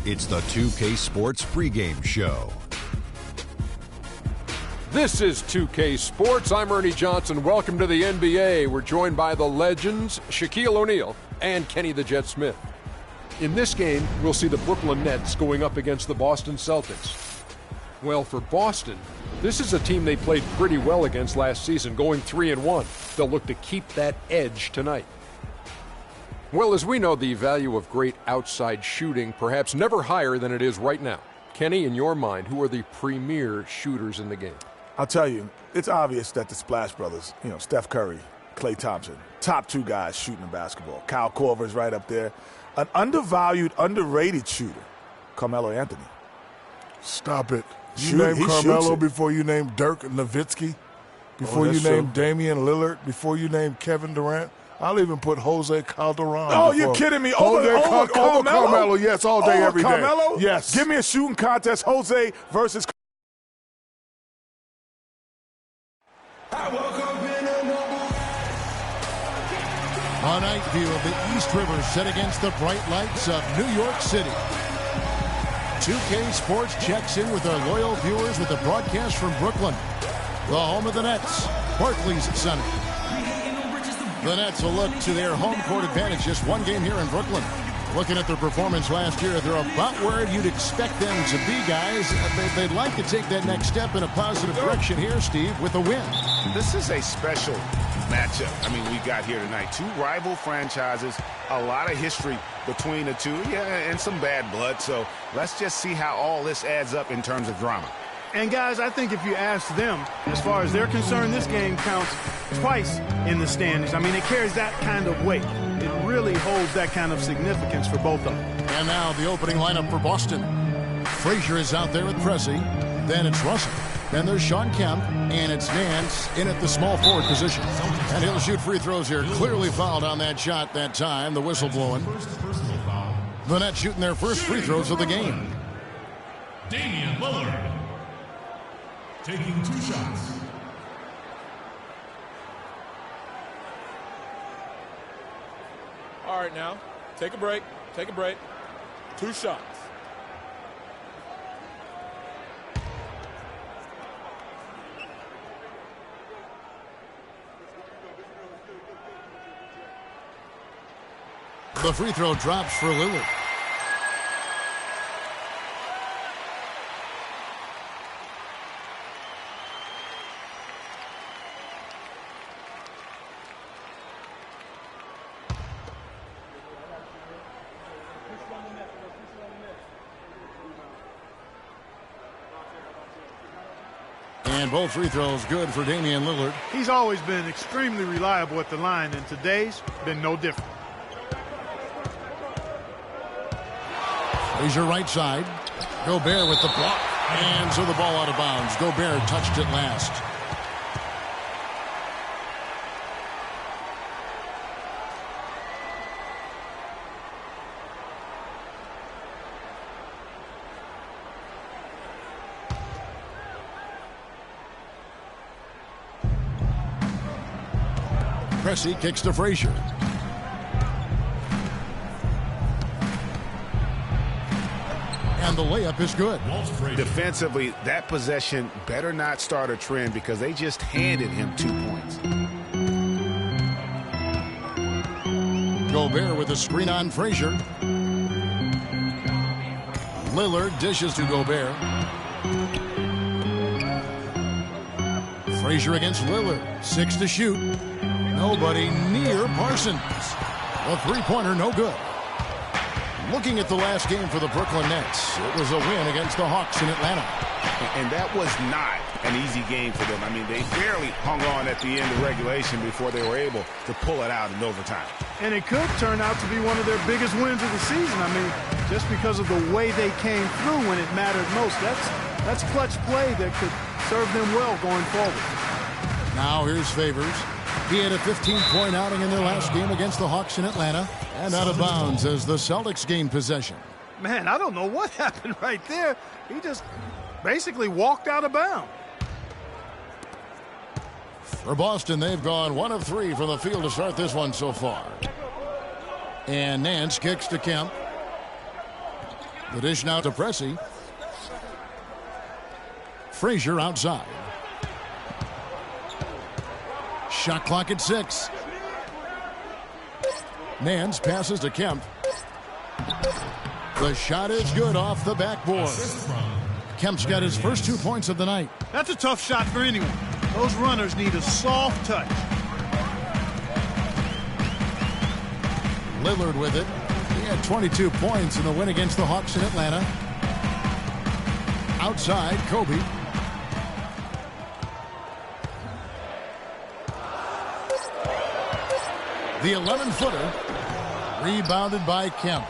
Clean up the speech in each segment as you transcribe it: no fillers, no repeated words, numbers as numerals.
It's the 2K Sports pregame show. This is 2K Sports. I'm Ernie Johnson. Welcome to the NBA. We're joined by the legends, Shaquille O'Neal and Kenny the Jet Smith. In this game, we'll see the Brooklyn Nets going up against the Boston Celtics. Well, for Boston, this is a team they played pretty well against last season, going 3-1. They'll look to keep that edge tonight. Well, as we know, the value of great outside shooting perhaps never higher than it is right now. Kenny, in your mind, who are the premier shooters in the game? I'll tell you, it's obvious that the Splash Brothers, Steph Curry, Klay Thompson, top two guys shooting the basketball. Kyle Korver's right up there. An undervalued, underrated shooter, Carmelo Anthony. Stop it. You name Carmelo before you name Dirk Nowitzki, before you name Damian Lillard, before you name Kevin Durant. I'll even put Jose Calderon. Oh, you're kidding me. Over Carmelo, yes, all day, every day. Carmelo? Yes. Give me a shooting contest, Jose versus A night view of the East River set against the bright lights of New York City. 2K Sports checks in with our loyal viewers with a broadcast from Brooklyn, the home of the Nets, Barclays Center. The Nets will look to their home court advantage, just one game here in Brooklyn. Looking at their performance last year, they're about where you'd expect them to be, guys. They'd like to take that next step in a positive direction here, Steve, with a win. This is a special matchup. I mean, we got here tonight. Two rival franchises, a lot of history between the two, and some bad blood. So let's just see how all this adds up in terms of drama. And, guys, I think if you ask them, as far as they're concerned, this game counts twice in the standings. I mean, it carries that kind of weight. It really holds that kind of significance for both of them. And now the opening lineup for Boston. Frazier is out there with Pressey. Then it's Russell. Then there's Sean Kemp. And it's Nance in at the small forward position. And he'll shoot free throws here. Clearly fouled on that shot that time. The whistle blowing. The Nets shooting their first free throws of the game. Damian Lillard taking 2 shots. All right, now, take a break. 2 shots. The free throw drops for Lillard. And both free throws good for Damian Lillard. He's always been extremely reliable at the line, and today's been no different. Frazier right side. Gobert with the block. And so the ball out of bounds. Gobert touched it last. Pressey kicks to Frazier. And the layup is good. Defensively, that possession better not start a trend because they just handed him 2 points. Gobert with a screen on Frazier. Lillard dishes to Gobert. Frazier against Lillard. 6 to shoot. Nobody near Parsons. A three-pointer, no good. Looking at the last game for the Brooklyn Nets, it was a win against the Hawks in Atlanta. And that was not an easy game for them. I mean, they barely hung on at the end of regulation before they were able to pull it out in overtime. And it could turn out to be one of their biggest wins of the season. I mean, just because of the way they came through when it mattered most. That's clutch play that could serve them well going forward. Now here's Favors. He had a 15-point outing in their last game against the Hawks in Atlanta. And out of bounds as the Celtics gain possession. Man, I don't know what happened right there. He just basically walked out of bounds. For Boston, they've gone 1 of 3 from the field to start this one so far. And Nance kicks to Kemp. The dish now to Pressey. Frazier outside. Shot clock at 6. Nance passes to Kemp. The shot is good off the backboard. Kemp's got his first 2 points of the night. That's a tough shot for anyone. Those runners need a soft touch. Lillard with it. He had 22 points in the win against the Hawks in Atlanta. Outside, Kobe. The 11-footer. Rebounded by Kemp.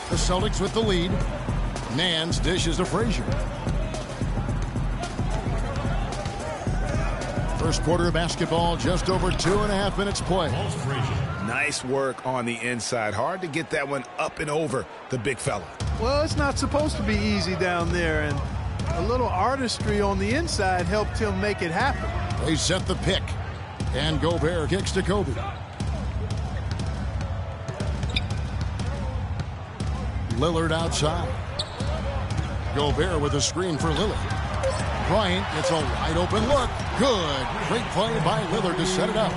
The Celtics with the lead. Nance dishes to Frazier. First quarter of basketball, just over 2.5 minutes played. Nice work on the inside. Hard to get that one up and over the big fella. Well, it's not supposed to be easy down there, and a little artistry on the inside helped him make it happen. They set the pick, and Gobert kicks to Kobe. Lillard outside. Gobert with a screen for Lillard. Bryant gets a wide open look. Good. Great play by Lillard to set it up.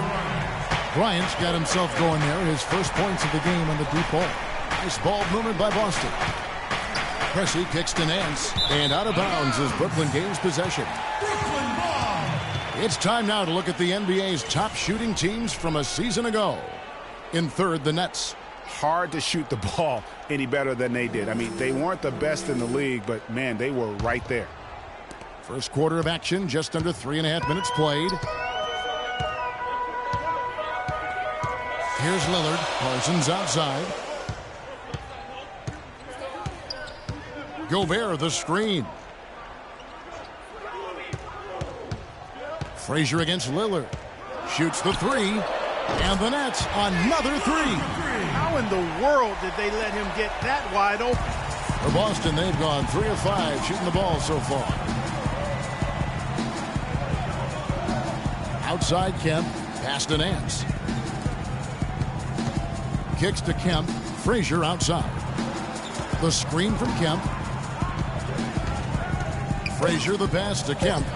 Bryant's got himself going there. His first points of the game on the deep ball. Nice ball movement by Boston. Pressey kicks to Nance. And out of bounds as Brooklyn gains possession. It's time now to look at the NBA's top shooting teams from a season ago. In third, the Nets. Hard to shoot the ball any better than they did. I mean, they weren't the best in the league, but, man, they were right there. First quarter of action, just under 3.5 minutes played. Here's Lillard. Parsons outside. Gobert the screen. Frazier against Lillard. Shoots the three. And the Nets, another three. How in the world did they let him get that wide open? For Boston, they've gone 3 of 5 shooting the ball so far. Outside Kemp, pass to Nance. Kicks to Kemp, Frazier outside. The screen from Kemp. Frazier the pass to Kemp.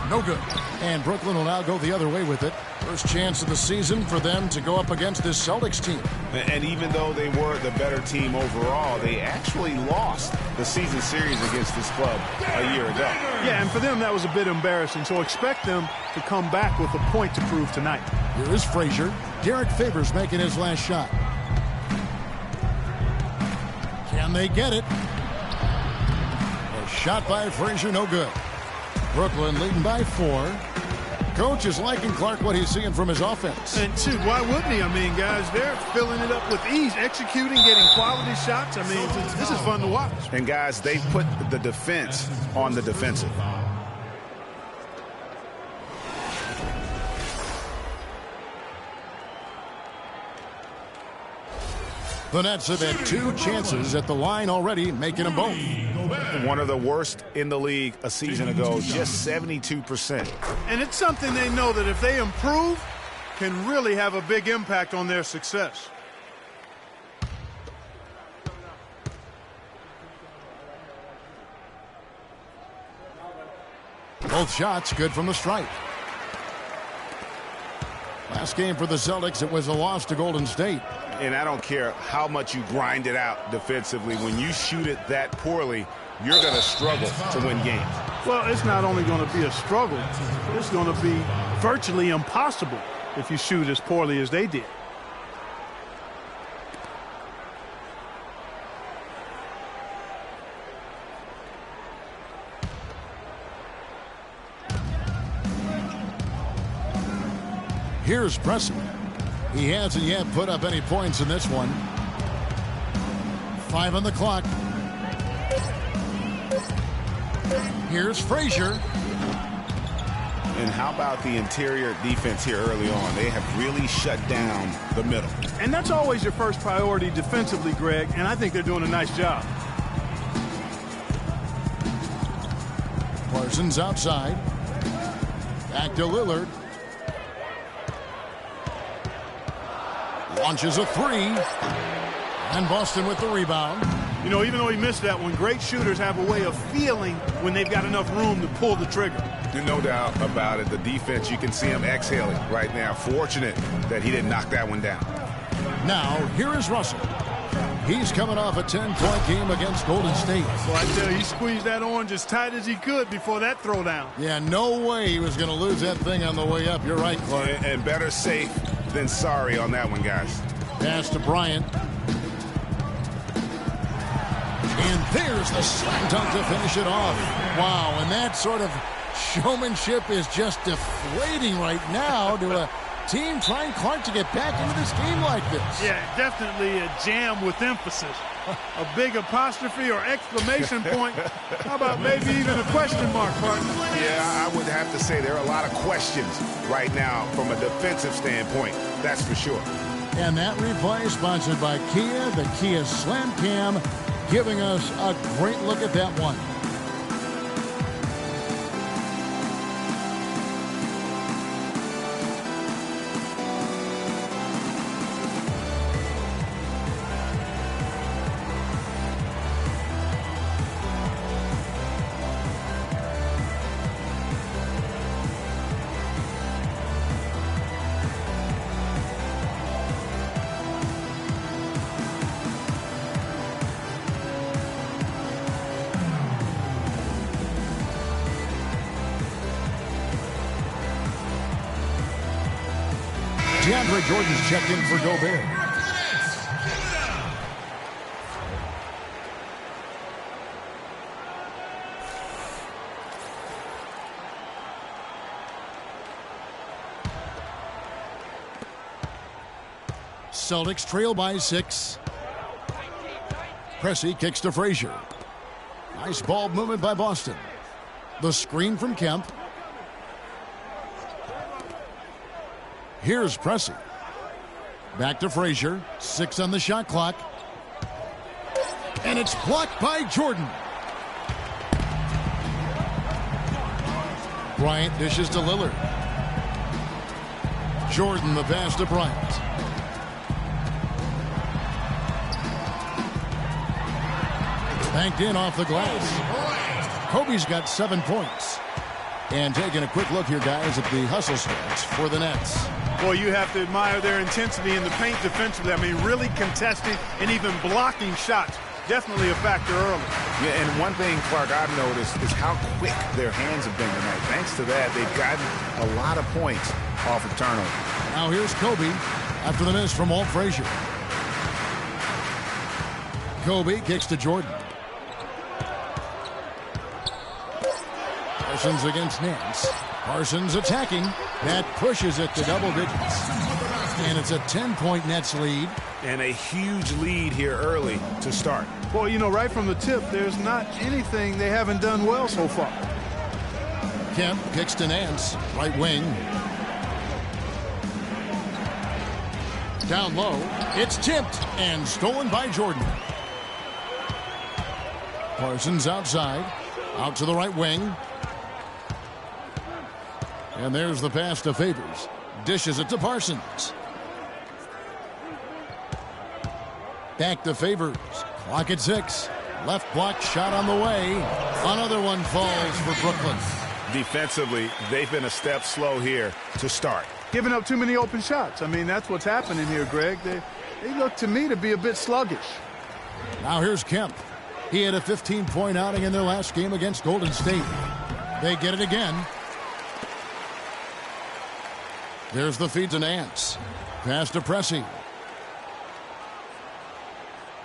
No good. And Brooklyn will now go the other way with it. First chance of the season for them to go up against this Celtics team. And even though they were the better team overall, they actually lost the season series against this club a year ago. Yeah, and for them that was a bit embarrassing, so expect them to come back with a point to prove tonight. Here is Frazier. Derek Favors making his last shot. Can they get it? A shot by Frazier, no good. Brooklyn leading by 4. Coach is liking Clark what he's seeing from his offense. And shoot, why wouldn't he? I mean, guys, they're filling it up with ease, executing, getting quality shots. I mean, this is fun to watch. And guys, they put the defense on the defensive. The Nets have had 2 chances at the line already, making them both. One of the worst in the league a season ago, just 72%. And it's something they know that if they improve, can really have a big impact on their success. Both shots good from the stripe. Last game for the Celtics, it was a loss to Golden State. And I don't care how much you grind it out defensively. When you shoot it that poorly, you're going to struggle to win games. Well, it's not only going to be a struggle, it's going to be virtually impossible if you shoot as poorly as they did. Here's Pressey. He hasn't yet put up any points in this one. 5 on the clock. Here's Frazier. And how about the interior defense here early on? They have really shut down the middle. And that's always your first priority defensively, Greg, and I think they're doing a nice job. Parsons outside. Back to Lillard. Launches a 3. And Boston with the rebound. You know, even though he missed that one, great shooters have a way of feeling when they've got enough room to pull the trigger. No doubt about it. The defense, you can see him exhaling right now. Fortunate that he didn't knock that one down. Now, here is Russell. He's coming off a 10-point game against Golden State. Well, I tell you, he squeezed that orange as tight as he could before that throwdown. Yeah, no way he was going to lose that thing on the way up. You're right, Clark. And better safe than sorry on that one, guys. Pass to Bryant. And there's the slam dunk to finish it off. Wow, and that sort of showmanship is just deflating right now to a team trying, Clark, to get back into this game like this. Yeah, definitely a jam with emphasis. A big apostrophe or exclamation point. How about maybe even a question mark, Clark? Yeah, I would have to say there are a lot of questions right now from a defensive standpoint. That's for sure. And that replay sponsored by Kia, the Kia Slam Cam, giving us a great look at that one. DeAndre Jordan's checked in for Gobert. Celtics trail by 6. Pressey kicks to Frazier. Nice ball movement by Boston. The screen from Kemp. Here's Pressey. Back to Frazier. 6 on the shot clock. And it's blocked by Jordan. Bryant dishes to Lillard. Jordan the pass to Bryant. Banked in off the glass. Kobe's got 7 points. And taking a quick look here, guys, at the hustle stats for the Nets. Boy, you have to admire their intensity in the paint defensively. I mean, really contesting and even blocking shots. Definitely a factor early. Yeah, and one thing, Clark, I've noticed is how quick their hands have been tonight. Thanks to that, they've gotten a lot of points off of turnover. Now here's Kobe after the miss from Walt Frazier. Kobe kicks to Jordan. Parsons against Nance. Parsons attacking. That pushes it to double digits. And it's a 10-point Nets lead. And a huge lead here early to start. Well, you know, right from the tip, there's not anything they haven't done well so far. Kemp kicks to Nance. Right wing. Down low. It's tipped and stolen by Jordan. Parsons outside. Out to the right wing. And there's the pass to Favors. Dishes it to Parsons. Back to Favors. Clock at 6. Left block shot on the way. Another one falls for Brooklyn. Defensively, they've been a step slow here to start. Giving up too many open shots. I mean, that's what's happening here, Greg. They look to me to be a bit sluggish. Now here's Kemp. He had a 15-point outing in their last game against Golden State. They get it again. There's the feed to Nance. Pass to Pressey.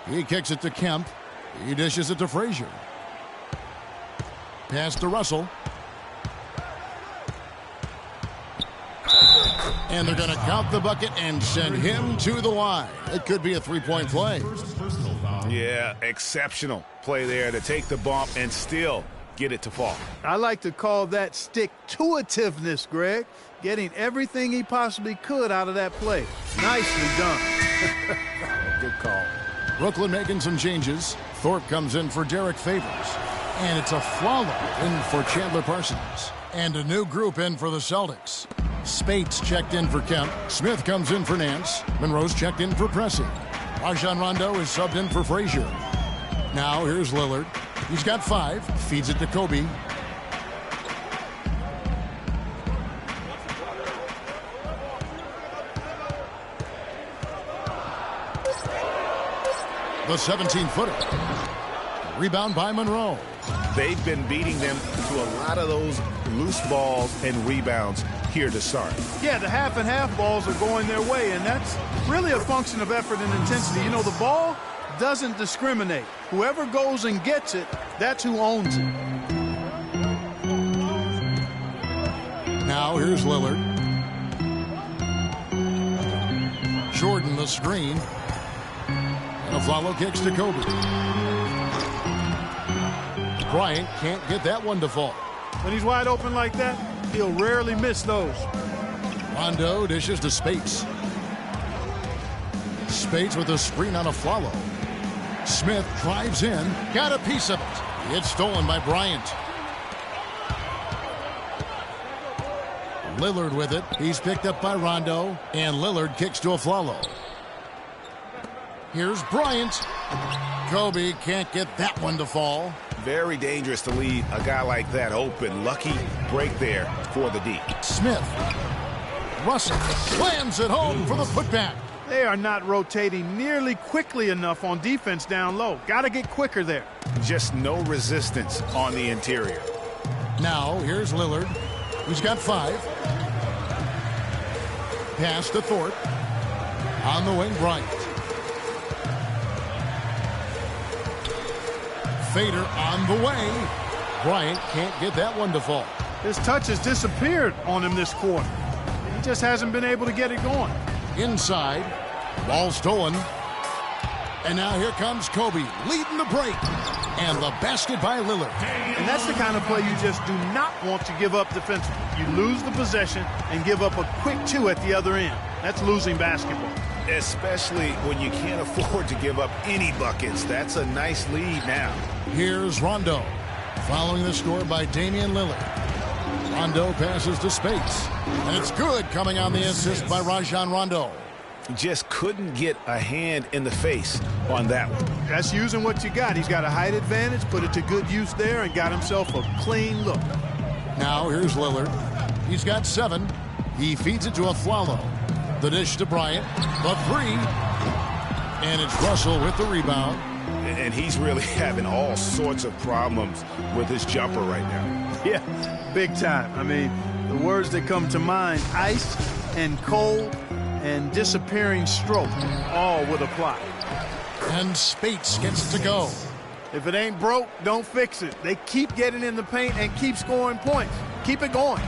He kicks it to Kemp. He dishes it to Frazier. Pass to Russell. And they're going to count the bucket and send him to the line. It could be a 3-point play. Yeah, exceptional play there to take the bump and still get it to fall. I like to call that stick-to-itiveness, Greg. Getting everything he possibly could out of that play. Nicely done. Good call. Brooklyn making some changes. Thorpe comes in for Derek Favors. And it's a Flalo in for Chandler Parsons. And a new group in for the Celtics. Spates checked in for Kemp. Smith comes in for Nance. Monroe's checked in for Pressey. Rajon Rondo is subbed in for Frazier. Now here's Lillard. He's got 5. Feeds it to Kobe. The 17-footer. Rebound by Monroe. They've been beating them to a lot of those loose balls and rebounds here to start. Yeah, the half and half balls are going their way, and that's really a function of effort and intensity. You know, the ball doesn't discriminate. Whoever goes and gets it, that's who owns it. Now here's Lillard. Jordan the screen. And Afflalo kicks to Kobe. Bryant can't get that one to fall. When he's wide open like that, he'll rarely miss those. Rondo dishes to Spates. Spates with a screen on Afflalo. Smith drives in, got a piece of it. It's stolen by Bryant. Lillard with it. He's picked up by Rondo, and Lillard kicks to Afflalo. Here's Bryant. Kobe can't get that one to fall. Very dangerous to leave a guy like that open. Lucky break there for the D. Smith. Russell slams it home for the putback. They are not rotating nearly quickly enough on defense down low. Got to get quicker there. Just no resistance on the interior. Now here's Lillard. He's got 5. Pass to Thorpe. On the wing, Bryant. Fader on the way. Bryant can't get that one to fall. His touch has disappeared on him this quarter. He just hasn't been able to get it going. Inside. Ball stolen. And now here comes Kobe leading the break. And the basket by Lillard. And that's the kind of play you just do not want to give up defensively. You lose the possession and give up a quick 2 at the other end. That's losing basketball. Especially when you can't afford to give up any buckets. That's a nice lead now. Here's Rondo. Following the score by Damian Lillard. Rondo passes to Spates. And it's good, coming on the assist by Rajon Rondo. Just couldn't get a hand in the face on that one. That's using what you got. He's got a height advantage, put it to good use there, and got himself a clean look. Now here's Lillard. He's got 7. He feeds it to Afflalo. The dish to Bryant. The 3. And it's Russell with the rebound. And he's really having all sorts of problems with his jumper right now. Yeah, big time. I mean, the words that come to mind, ice and cold and disappearing stroke, all would apply. And Spates gets to go. If it ain't broke, don't fix it. They keep getting in the paint and keep scoring points. Keep it going.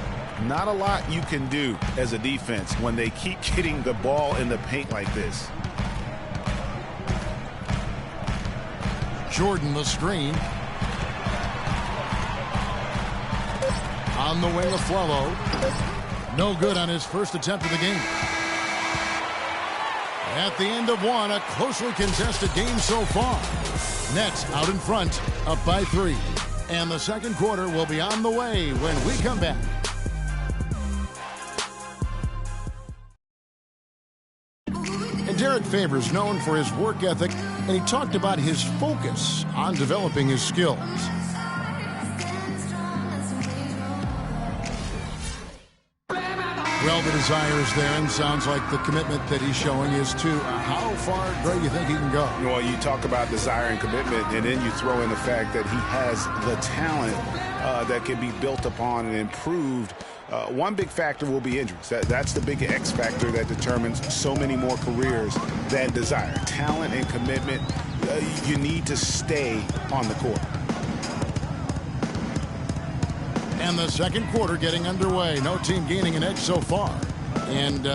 Not a lot you can do as a defense when they keep getting the ball in the paint like this. Jordan the screen. On the wing, Afflalo. No good on his first attempt of the game. At the end of one, a closely contested game so far. Nets out in front, up by 3. And the second quarter will be on the way when we come back. And Derek Faber's known for his work ethic, and he talked about his focus on developing his skills. Well, the desire is there, and sounds like the commitment that he's showing is to how far do you think he can go? Well, you talk about desire and commitment, and then you throw in the fact that he has the talent that can be built upon and improved. One big factor will be injuries. That's the big X factor that determines so many more careers than desire. Talent and commitment, you need to stay on the court. And the second quarter getting underway. No team gaining an edge so far. And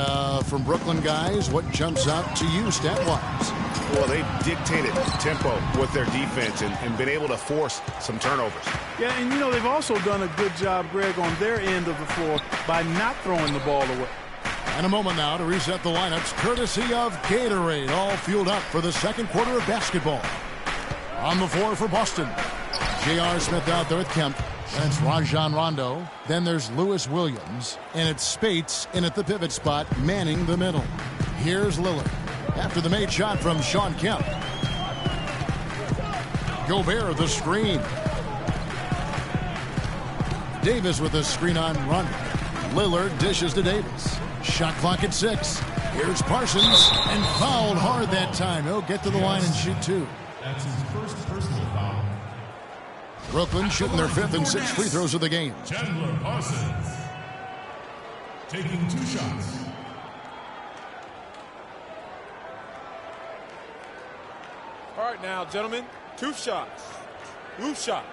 from Brooklyn guys, what jumps out to you stat-wise? Well, they've dictated tempo with their defense and been able to force some turnovers. Yeah, and you know, they've also done a good job, Greg, on their end of the floor by not throwing the ball away. And a moment now to reset the lineups, courtesy of Gatorade, all fueled up for the second quarter of basketball. On the floor for Boston, J.R. Smith out there with Kemp. That's Rajon Rondo. Then there's Lewis Williams. And it's Spates in at the pivot spot, manning the middle. Here's Lillard after the made shot from Shawn Kemp. Gobert the screen. Davis with a screen on run. Lillard dishes to Davis. Shot clock at 6. Here's Parsons, and fouled hard that time. He'll get to the line and shoot 2. That's his first personal foul. Brooklyn shooting their 5th and 6th free throws of the game. Chandler Parsons taking 2 shots. All right now, gentlemen, 2 shots. 2 shots.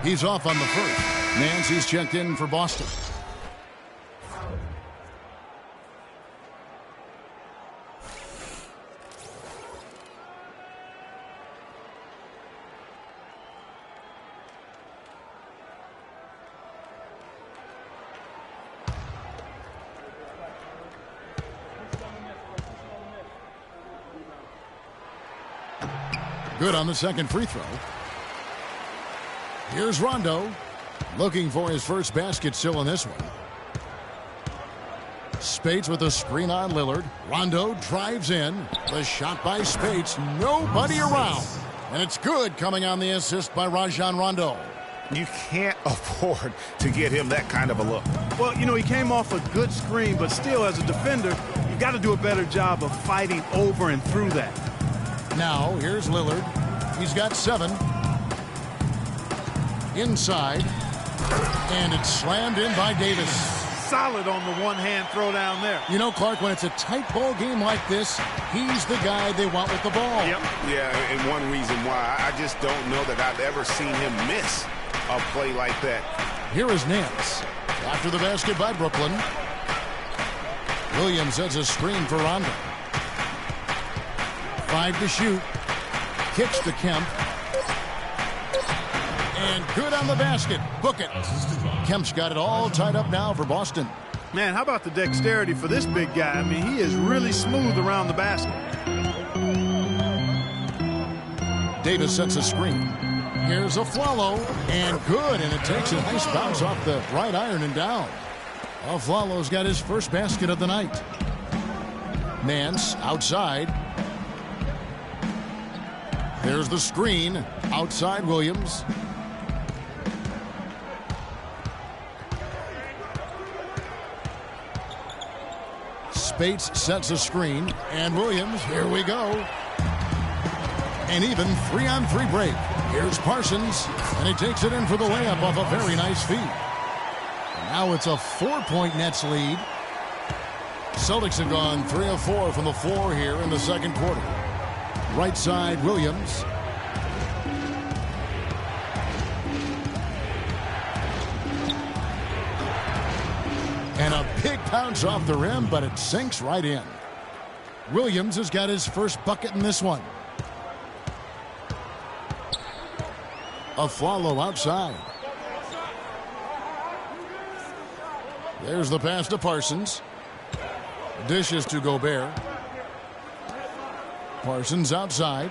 He's off on the first. Nancy's checked in for Boston. Good on the second free throw. Here's Rondo, looking for his first basket still in this one. Speights with a screen on Lillard. Rondo drives in. The shot by Speights. Nobody around. And it's good, coming on the assist by Rajon Rondo. You can't afford to get him that kind of a look. Well, you know, he came off a good screen, but still, as a defender, you got to do a better job of fighting over and through that. Now, here's Lillard. He's got 7. Inside. And it's slammed in by Davis. Solid on the one-hand throw down there. You know, Clark, when it's a tight ball game like this, he's the guy they want with the ball. Yep. Yeah, and one reason why, I just don't know that I've ever seen him miss a play like that. Here is Nance. After the basket by Brooklyn. Williams sets a screen for Rondo. 5 to shoot. Kicks to Kemp. And good on the basket. Book it. Kemp's got it all tied up now for Boston. Man, how about the dexterity for this big guy? I mean, he is really smooth around the basket. Davis sets a screen. Here's Afflalo. And good. And it takes a nice bounce off the right iron and down. Afflalo's got his first basket of the night. Nance outside. There's the screen. Outside Williams. Speights sets a screen. And Williams, here we go. An even 3-on-3 break. Here's Parsons. And he takes it in for the layup off a very nice feed. Now it's a 4-point Nets lead. Celtics have gone 3 of 4 from the floor here in the second quarter. Right side, Williams. And a big bounce off the rim, but it sinks right in. Williams has got his first bucket in this one. Afflalo outside. There's the pass to Parsons. Dishes to Gobert. Parsons outside.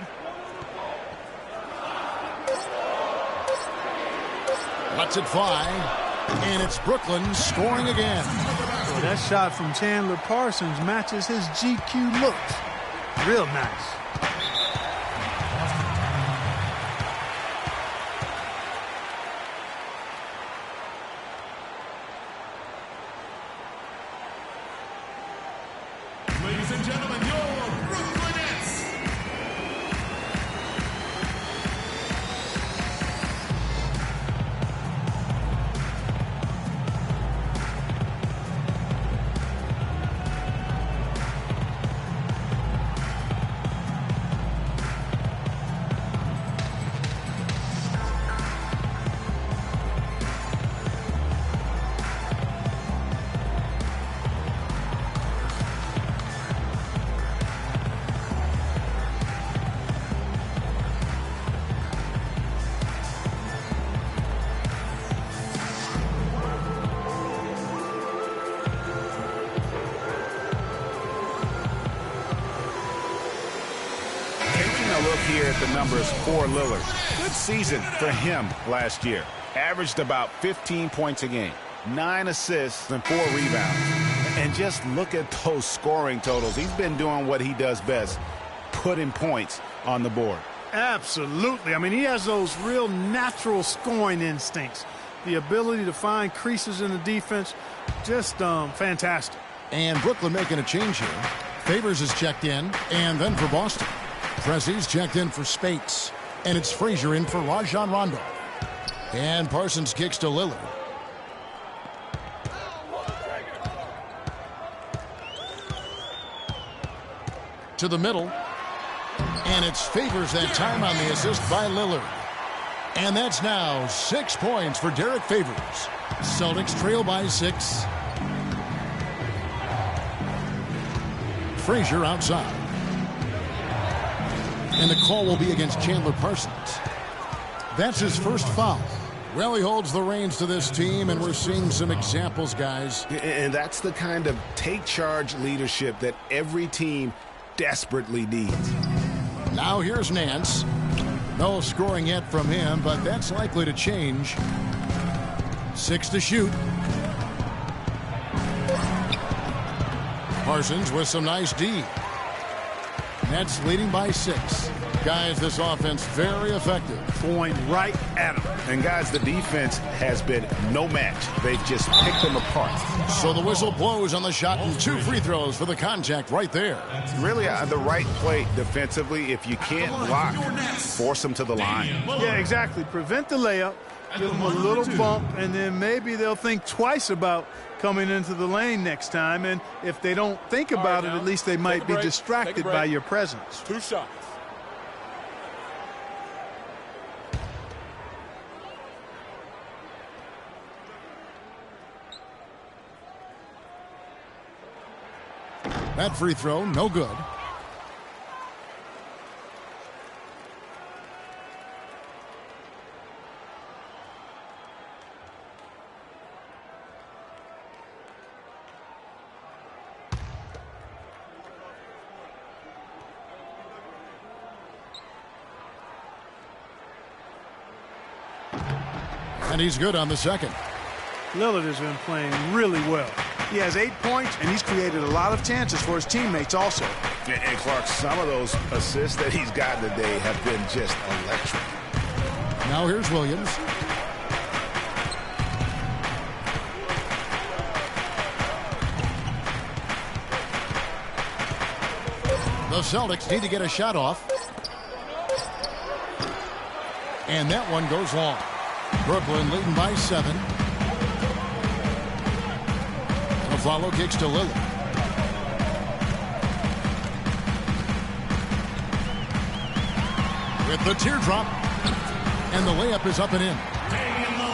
Lets it fly. And it's Brooklyn scoring again. Well, that shot from Chandler Parsons matches his GQ looks. Real nice. Ladies and gentlemen, your Brooklyn Nets. Here at the numbers for Lillard. Good season for him last year. averaged about 15 points a game, 9 assists and 4 rebounds. And just look at those scoring totals. He's been doing what he does best, putting points on the board. Absolutely. I mean, he has those real natural scoring instincts. The ability to find creases in the defense, just fantastic. And Brooklyn making a change here. Favors is checked in, and then for Boston. Pressey's checked in for Spates. And it's Frazier in for Rajon Rondo. And Parsons kicks to Lillard. To the middle. And it's Favors that time on the assist by Lillard. And that's now 6 points for Derek Favors. Celtics trail by 6. Frazier outside. And the call will be against Chandler Parsons. That's his first foul. Well, he holds the reins to this team, and we're seeing some examples, guys. And that's the kind of take-charge leadership that every team desperately needs. Now here's Nance. No scoring yet from him, but that's likely to change. 6 to shoot. Parsons with some nice D. Nets leading by 6. Guys, this offense very effective. Going right at him. And guys, the defense has been no match. They've just picked them apart. So the whistle blows on the shot and 2 free throws for the contact right there. Really the right play defensively. If you can't block, force them to the line. Yeah, exactly. Prevent the layup, give them a little bump, and then maybe they'll think twice about coming into the lane next time. And if they don't think about it, at least they might be distracted by your presence. 2 shots. That free throw, no good. And he's good on the second. Lillard has been playing really well. He has 8 points, and he's created a lot of chances for his teammates also. And Clark, some of those assists that he's gotten today have been just electric. Now here's Williams. The Celtics need to get a shot off. And that one goes long. Brooklyn leading by 7. Follow kicks to Lillard. With the teardrop. And the layup is up and in.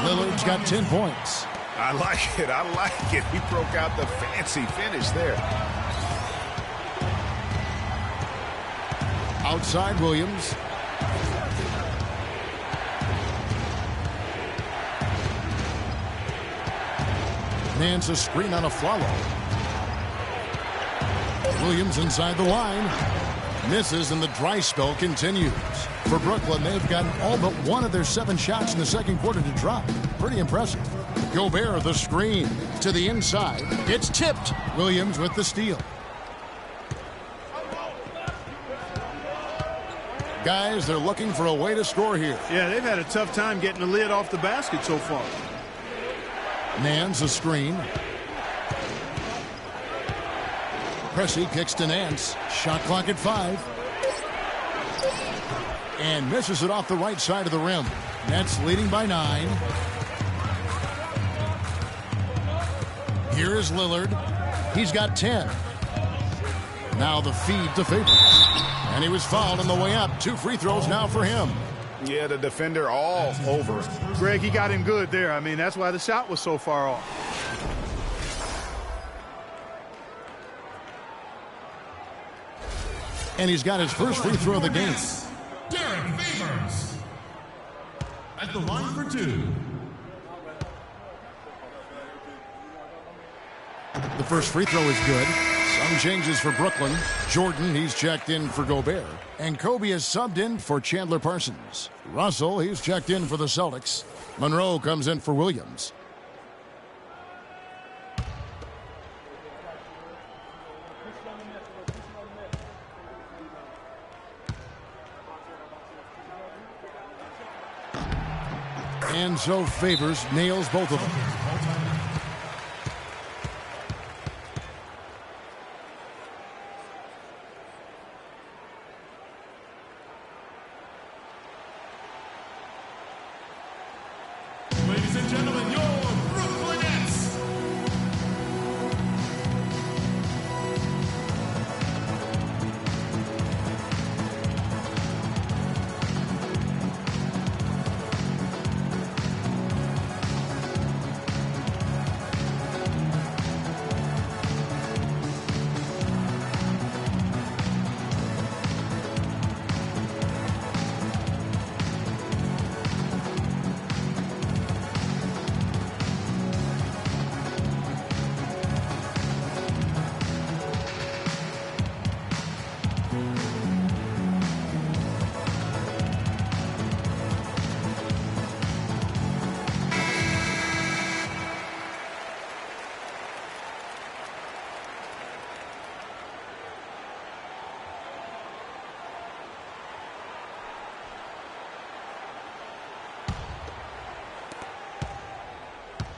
Lillard's got 10 points. I like it. I like it. He broke out the fancy finish there. Outside Williams. Nance a screen on a follow. Williams inside the line. Misses and the dry spell continues. For Brooklyn, they've gotten all but 1 of their 7 shots in the second quarter to drop. Pretty impressive. Gobert the screen to the inside. It's tipped. Williams with the steal. Guys, they're looking for a way to score here. Yeah, they've had a tough time getting the lid off the basket so far. Nance a screen. Pressey kicks to Nance. Shot clock at 5. And misses it off the right side of the rim. Nets leading by 9. Here is Lillard. He's got 10. Now the feed to Favors. And he was fouled on the way up. 2 free throws now for him. Yeah, the defender all over. Greg, he got him good there. I mean, that's why the shot was so far off. And he's got his first free throw of the game. Derek Favors at the line for 2. The first free throw is good. Some changes for Brooklyn. Jordan, he's checked in for Gobert. And Kobe is subbed in for Chandler Parsons. Russell, he's checked in for the Celtics. Monroe comes in for Williams. And so Favors nails both of them. Ladies and gentlemen, your Brooklyn Nets.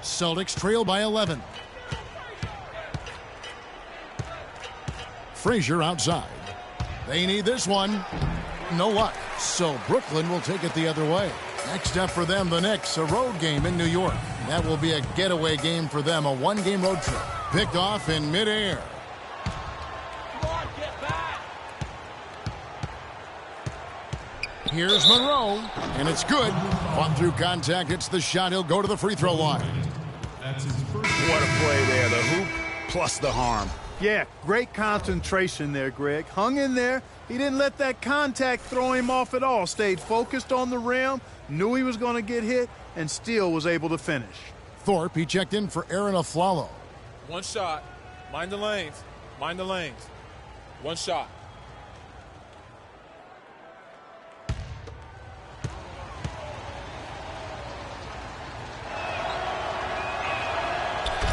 Celtics trail by 11. Frazier outside. They need this one. No luck. So Brooklyn will take it the other way. Next up for them, the Knicks, a road game in New York. That will be a getaway game for them, a one-game road trip. Picked off in midair. Here's Monroe, and it's good. Fought through contact, hits the shot. He'll go to the free throw line. That's his first. What a play there. The hoop plus the harm. Yeah, great concentration there, Greg. Hung in there. He didn't let that contact throw him off at all. Stayed focused on the rim, knew he was going to get hit, and still was able to finish. Thorpe, he checked in for Aaron Aflalo. One shot. Mind the lanes. Mind the lanes. One shot.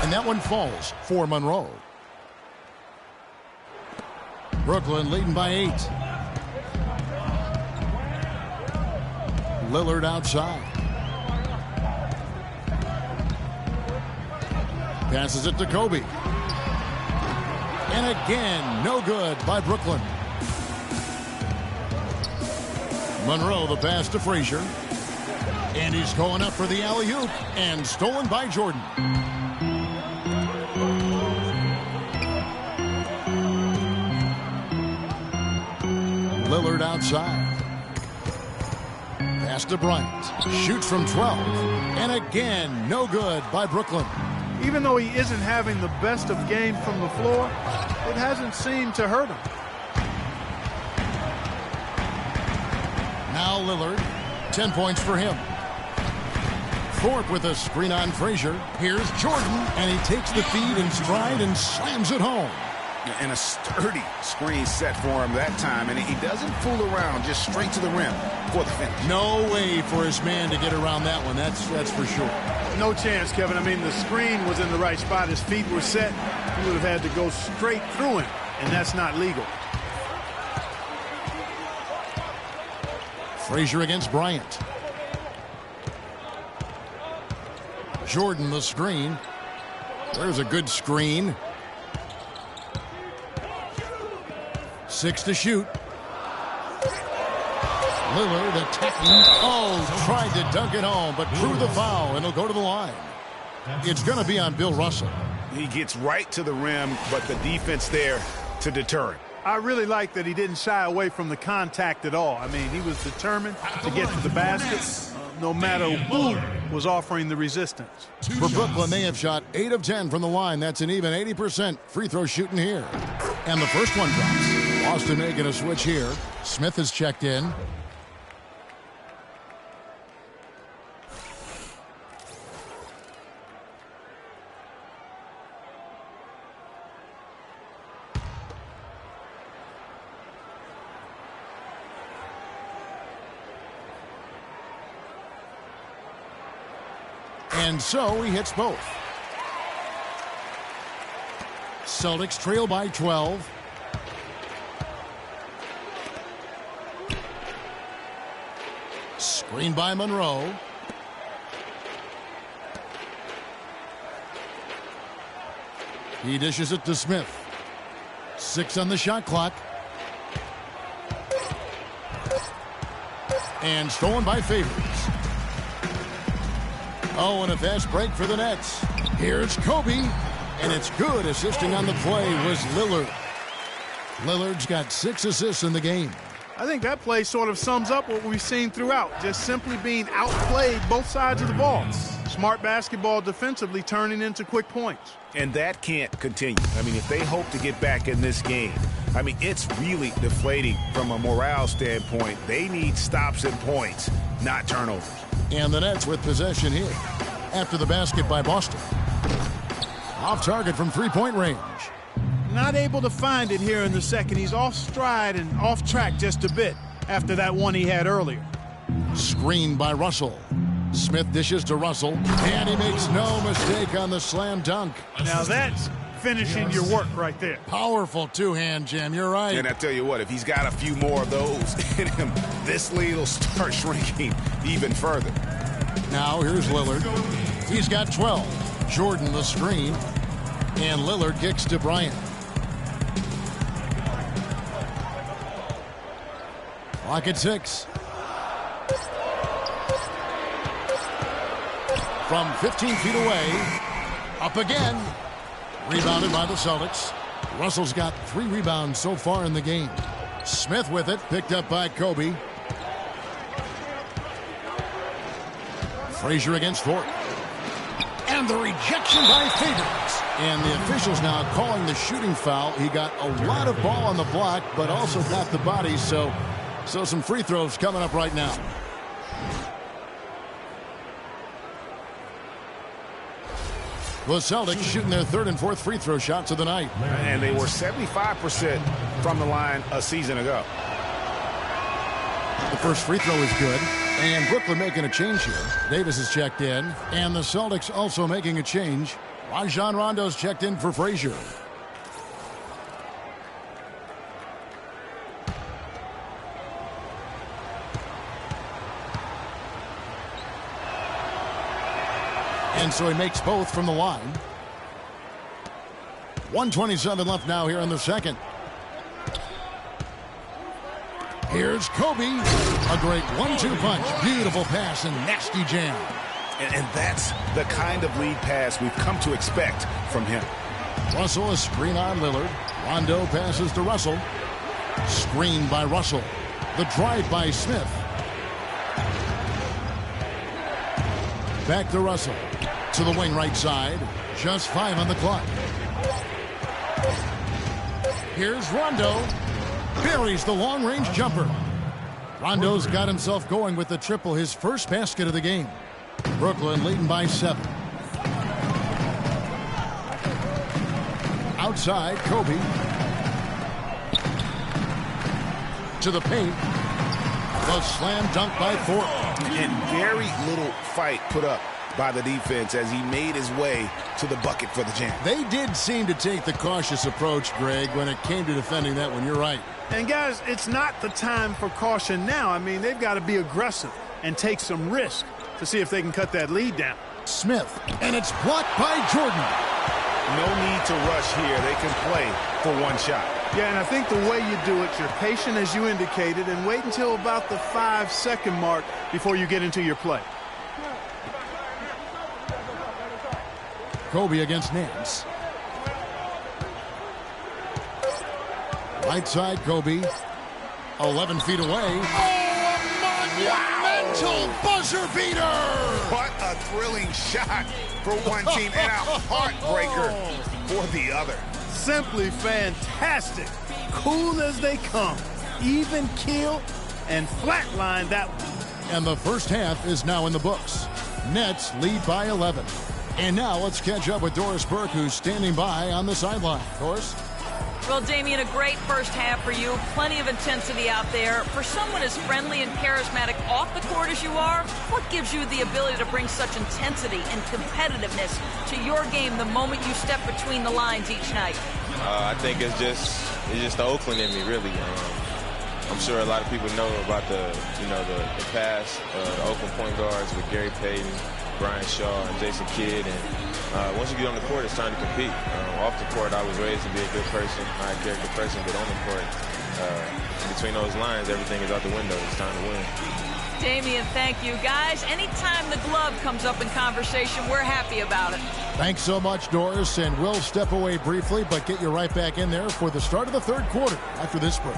And that one falls for Monroe. Brooklyn leading by 8. Lillard outside. Passes it to Kobe. And again, no good by Brooklyn. Monroe, the pass to Frazier. And he's going up for the alley-oop. And stolen by Jordan. Lillard outside. Pass to Bryant. Shoots from 12. And again, no good by Brooklyn. Even though he isn't having the best of games from the floor, it hasn't seemed to hurt him. Now Lillard. 10 points for him. Thorpe with a screen on Frazier. Here's Jordan, and he takes the feed in stride and slams it home. And a sturdy screen set for him that time, and he doesn't fool around, just straight to the rim for the finish. No way for his man to get around that one, that's for sure. No chance, Kevin. I mean, the screen was in the right spot. His feet were set. He would have had to go straight through him, and that's not legal. Frazier against Bryant. Jordan the screen. There's a good screen. 6 to shoot. Lillard attacking. Oh, tried to dunk it home, but drew the foul, and he'll go to the line. It's going to be on Bill Russell. He gets right to the rim, but the defense there to deter him. I really like that he didn't shy away from the contact at all. I mean, he was determined to get to the basket, no matter who was offering the resistance. For Brooklyn, they have shot 8 of 10 from the line. That's an even 80% free throw shooting here. And the first one drops. Boston making a switch here. Smith has checked in. And so he hits both. Celtics trail by 12. Screen by Monroe. He dishes it to Smith. 6 on the shot clock. And stolen by Favors. Oh, and a fast break for the Nets. Here's Kobe. And it's good. Assisting on the play was Lillard. Lillard's got 6 assists in the game. I think that play sort of sums up what we've seen throughout. Just simply being outplayed both sides of the ball. Smart basketball defensively turning into quick points. And that can't continue. I mean, if they hope to get back in this game, I mean, it's really deflating from a morale standpoint. They need stops and points, not turnovers. And the Nets with possession here after the basket by Boston. Off target from three-point range. Not able to find it here in the second. He's off stride and off track just a bit after that one he had earlier. Screened by Russell. Smith dishes to Russell, and he makes no mistake on the slam dunk. Now that's finishing your work right there. Powerful two-hand jam, you're right. And I tell you what, if he's got a few more of those in him, this lead will start shrinking even further. Now here's Lillard. He's got 12. Jordan the screen, and Lillard kicks to Bryant. Clock at 6. From 15 feet away, up again. Rebounded by the Celtics. Russell's got 3 rebounds so far in the game. Smith with it, picked up by Kobe. Frazier against Thorpe. And the rejection by Favors. And the officials now calling the shooting foul. He got a lot of ball on the block, but also got the body, so some free throws coming up right now. The Celtics shooting their 3rd and 4th free throw shots of the night. And they were 75% from the line a season ago. The first free throw is good. And Brooklyn making a change here. Davis is checked in. And the Celtics also making a change. Rajon Rondo's checked in for Frazier. And so he makes both from the line. 1:27 left now here in the second. Here's Kobe. A great 1-2 punch. Beautiful pass and nasty jam. And that's the kind of lead pass we've come to expect from him. Russell, a screen on Lillard. Rondo passes to Russell. Screen by Russell. The drive by Smith. Back to Russell. To the wing right side. Just 5 on the clock. Here's Rondo. Buries the long-range jumper. Rondo's got himself going with the triple, his first basket of the game. Brooklyn leading by 7. Outside, Kobe. To the paint. The slam dunk by Thorpe. And very little fight put up by the defense as he made his way to the bucket for the jam. They did seem to take the cautious approach, Greg, when it came to defending that one. You're right. And guys, it's not the time for caution now. I mean, they've got to be aggressive and take some risk to see if they can cut that lead down. Smith, and it's blocked by Jordan. No need to rush here. They can play for one shot. Yeah, and I think the way you do it, you're patient as you indicated, and wait until about the 5-second mark before you get into your play. Kobe against Nance. Right side, Kobe. 11 feet away. Oh, a monumental buzzer beater! What a thrilling shot for one team and a heartbreaker for the other. Simply fantastic. Cool as they come. Even keel and flatline that one. And the first half is now in the books. Nets lead by 11. And now let's catch up with Doris Burke, who's standing by on the sideline. Doris? Well, Damian, a great first half for you. Plenty of intensity out there. For someone as friendly and charismatic off the court as you are, what gives you the ability to bring such intensity and competitiveness to your game the moment you step between the lines each night? I think it's just the Oakland in me, really. I'm sure a lot of people know about the past, the Oakland point guards with Gary Payton, Brian Shaw, and Jason Kidd, and once you get on the court, it's time to compete. Off the court, I was raised to be a good person, high character person, but on the court, between those lines, everything is out the window. It's time to win. Damian, thank you. Guys, anytime the glove comes up in conversation, we're happy about it. Thanks so much, Doris, and we'll step away briefly, but get you right back in there for the start of the third quarter after this break.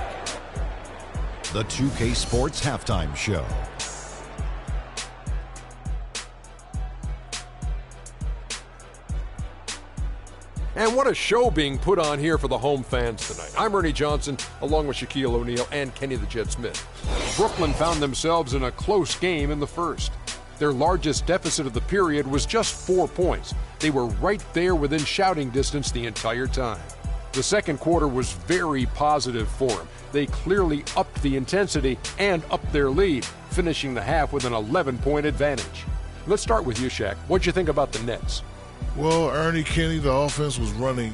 The 2K Sports Halftime Show. And what a show being put on here for the home fans tonight. I'm Ernie Johnson, along with Shaquille O'Neal and Kenny the Jet Smith. Brooklyn found themselves in a close game in the first. Their largest deficit of the period was just 4 points. They were right there within shouting distance the entire time. The second quarter was very positive for them. They clearly upped the intensity and upped their lead, finishing the half with an 11-point advantage. Let's start with you, Shaq. What'd you think about the Nets? Well, Ernie, Kenny, the offense was running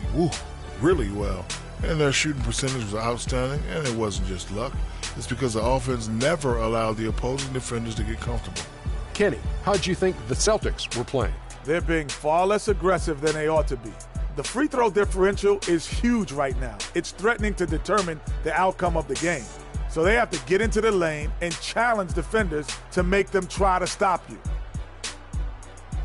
really well, and their shooting percentage was outstanding, and it wasn't just luck. It's because the offense never allowed the opposing defenders to get comfortable. Kenny, how'd you think the Celtics were playing? They're being far less aggressive than they ought to be. The free throw differential is huge right now. It's threatening to determine the outcome of the game. So they have to get into the lane and challenge defenders to make them try to stop you.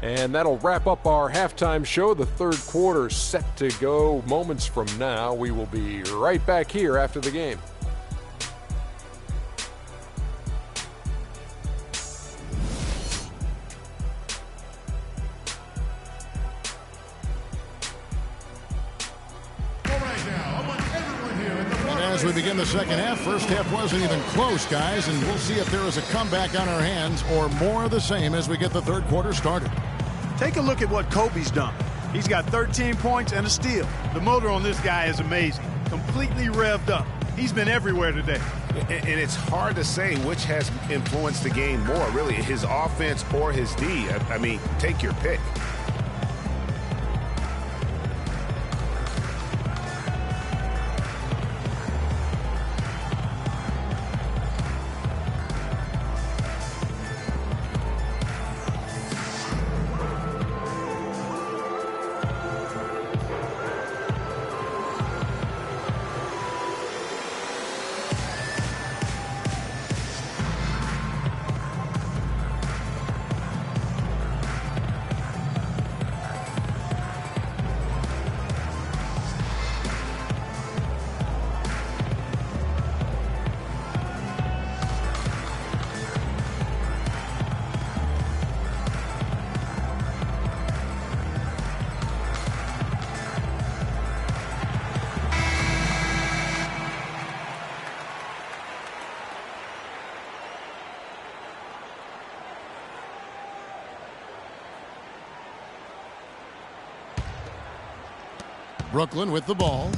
And that'll wrap up our halftime show. The third quarter set to go moments from now. We will be right back here after the game. As we begin the second half, first half wasn't even close, guys, and we'll see if there is a comeback on our hands or more of the same as we get the third quarter started. Take a look at what Kobe's done. He's got 13 points and a steal. The motor on this guy is amazing. Completely revved up. He's been everywhere today. And it's hard to say which has influenced the game more, really, his offense or his D. I mean, take your pick. Brooklyn with the ball.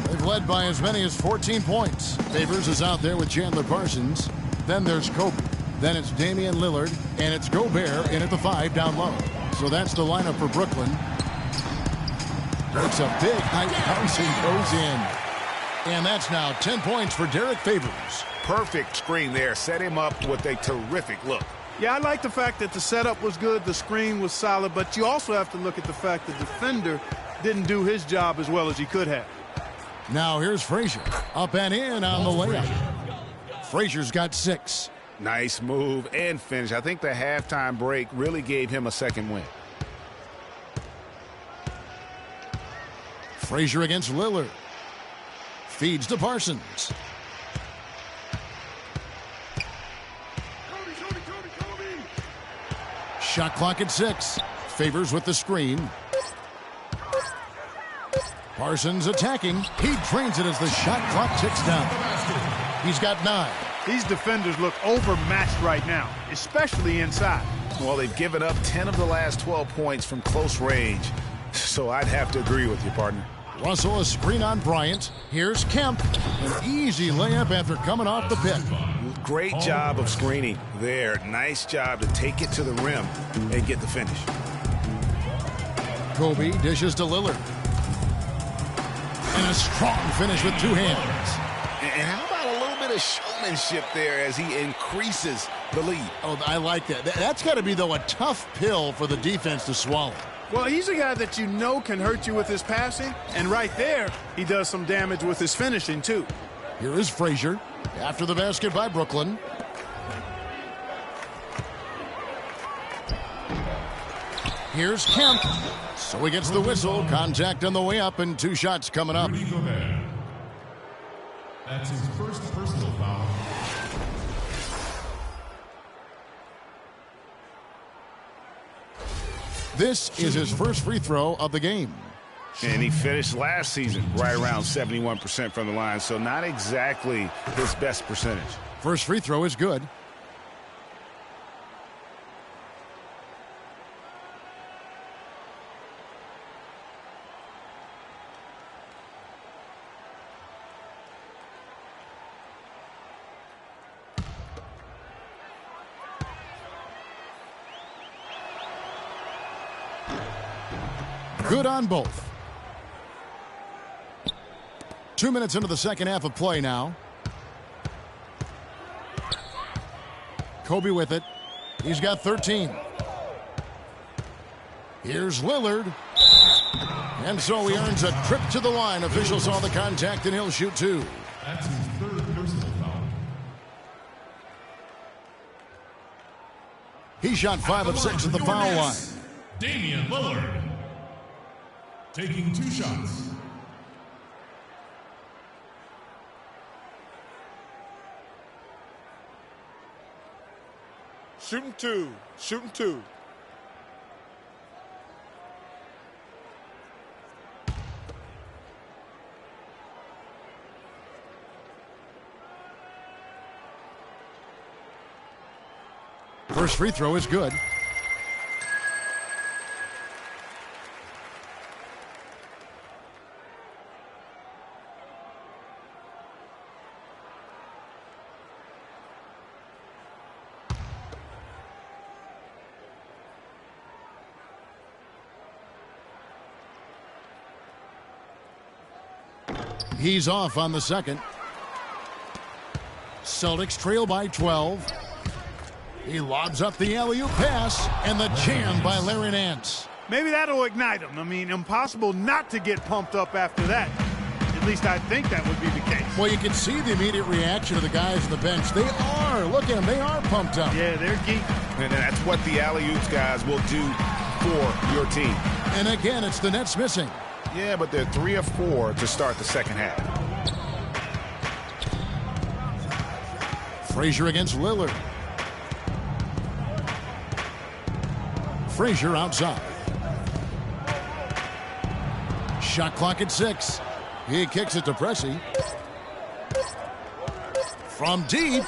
They've led by as many as 14 points. Favors is out there with Chandler Parsons. Then there's Kobe. Then it's Damian Lillard. And it's Gobert in at the 5 down low. So that's the lineup for Brooklyn. Breaks a big height. Parsons goes in. And that's now 10 points for Derek Favors. Perfect screen there. Set him up with a terrific look. Yeah, I like the fact that the setup was good, the screen was solid, but you also have to look at the fact the defender didn't do his job as well as he could have. Now here's Frazier. Up and in on the layup. Frazier's got 6. Nice move and finish. I think the halftime break really gave him a second win. Frazier against Lillard. Feeds to Parsons. Shot clock at 6. Favors with the screen. Parsons attacking. He drains it as the shot clock ticks down. He's got 9. These defenders look overmatched right now, especially inside. Well, they've given up 10 of the last 12 points from close range. So I'd have to agree with you, partner. Russell, a screen on Bryant. Here's Kemp. An easy layup after coming off the pick. Great job of screening there. Nice job to take it to the rim and get the finish. Kobe dishes to Lillard. And a strong finish with two hands. And how about a little bit of showmanship there as he increases the lead? Oh, I like that. That's got to be, though, a tough pill for the defense to swallow. Well, he's a guy that you know can hurt you with his passing, and right there, he does some damage with his finishing, too. Here is Frazier after the basket by Brooklyn. Here's Kemp. So he gets the whistle. Contact on the way up, and 2 shots coming up. That's his first personal foul. This is his first free throw of the game. And he finished last season right around 71% from the line, so not exactly his best percentage. First free throw is good. Good on both. 2 minutes into the second half of play now. Kobe with it. He's got 13. Here's Lillard. And so he earns a trip to the line. Officials saw the contact, and he'll shoot 2. That's his third personal foul. He shot 5 of 6 at the foul line. Damian Lillard. Taking 2 shots. Shooting 2. Shooting 2. First free throw is good. He's off on the second. Celtics trail by 12. He lobs up the alley-oop pass, and the jam by Larry Nance. Maybe that'll ignite him. I mean, impossible not to get pumped up after that. At least I think that would be the case. Well, you can see the immediate reaction of the guys on the bench. They are. Look at them. They are pumped up. Yeah, they're geeked. And that's what the alley-oops guys will do for your team. And again, it's the Nets missing. Yeah, but they're 3 of 4 to start the second half. Frazier against Lillard. Frazier outside. Shot clock at 6. He kicks it to Pressey. From deep.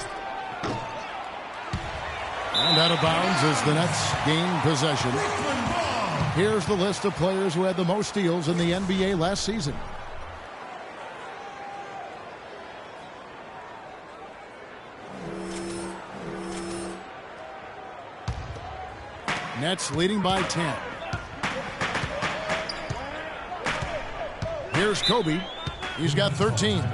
And out of bounds as the Nets gain possession. Here's the list of players who had the most steals in the NBA last season. Nets leading by 10. Here's Kobe. He's got 13.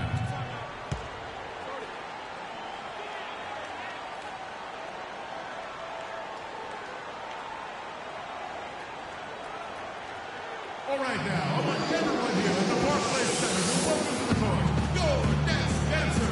All right, now, I want everyone here at the Barclays Center to welcome to the court. Go Nets dancers!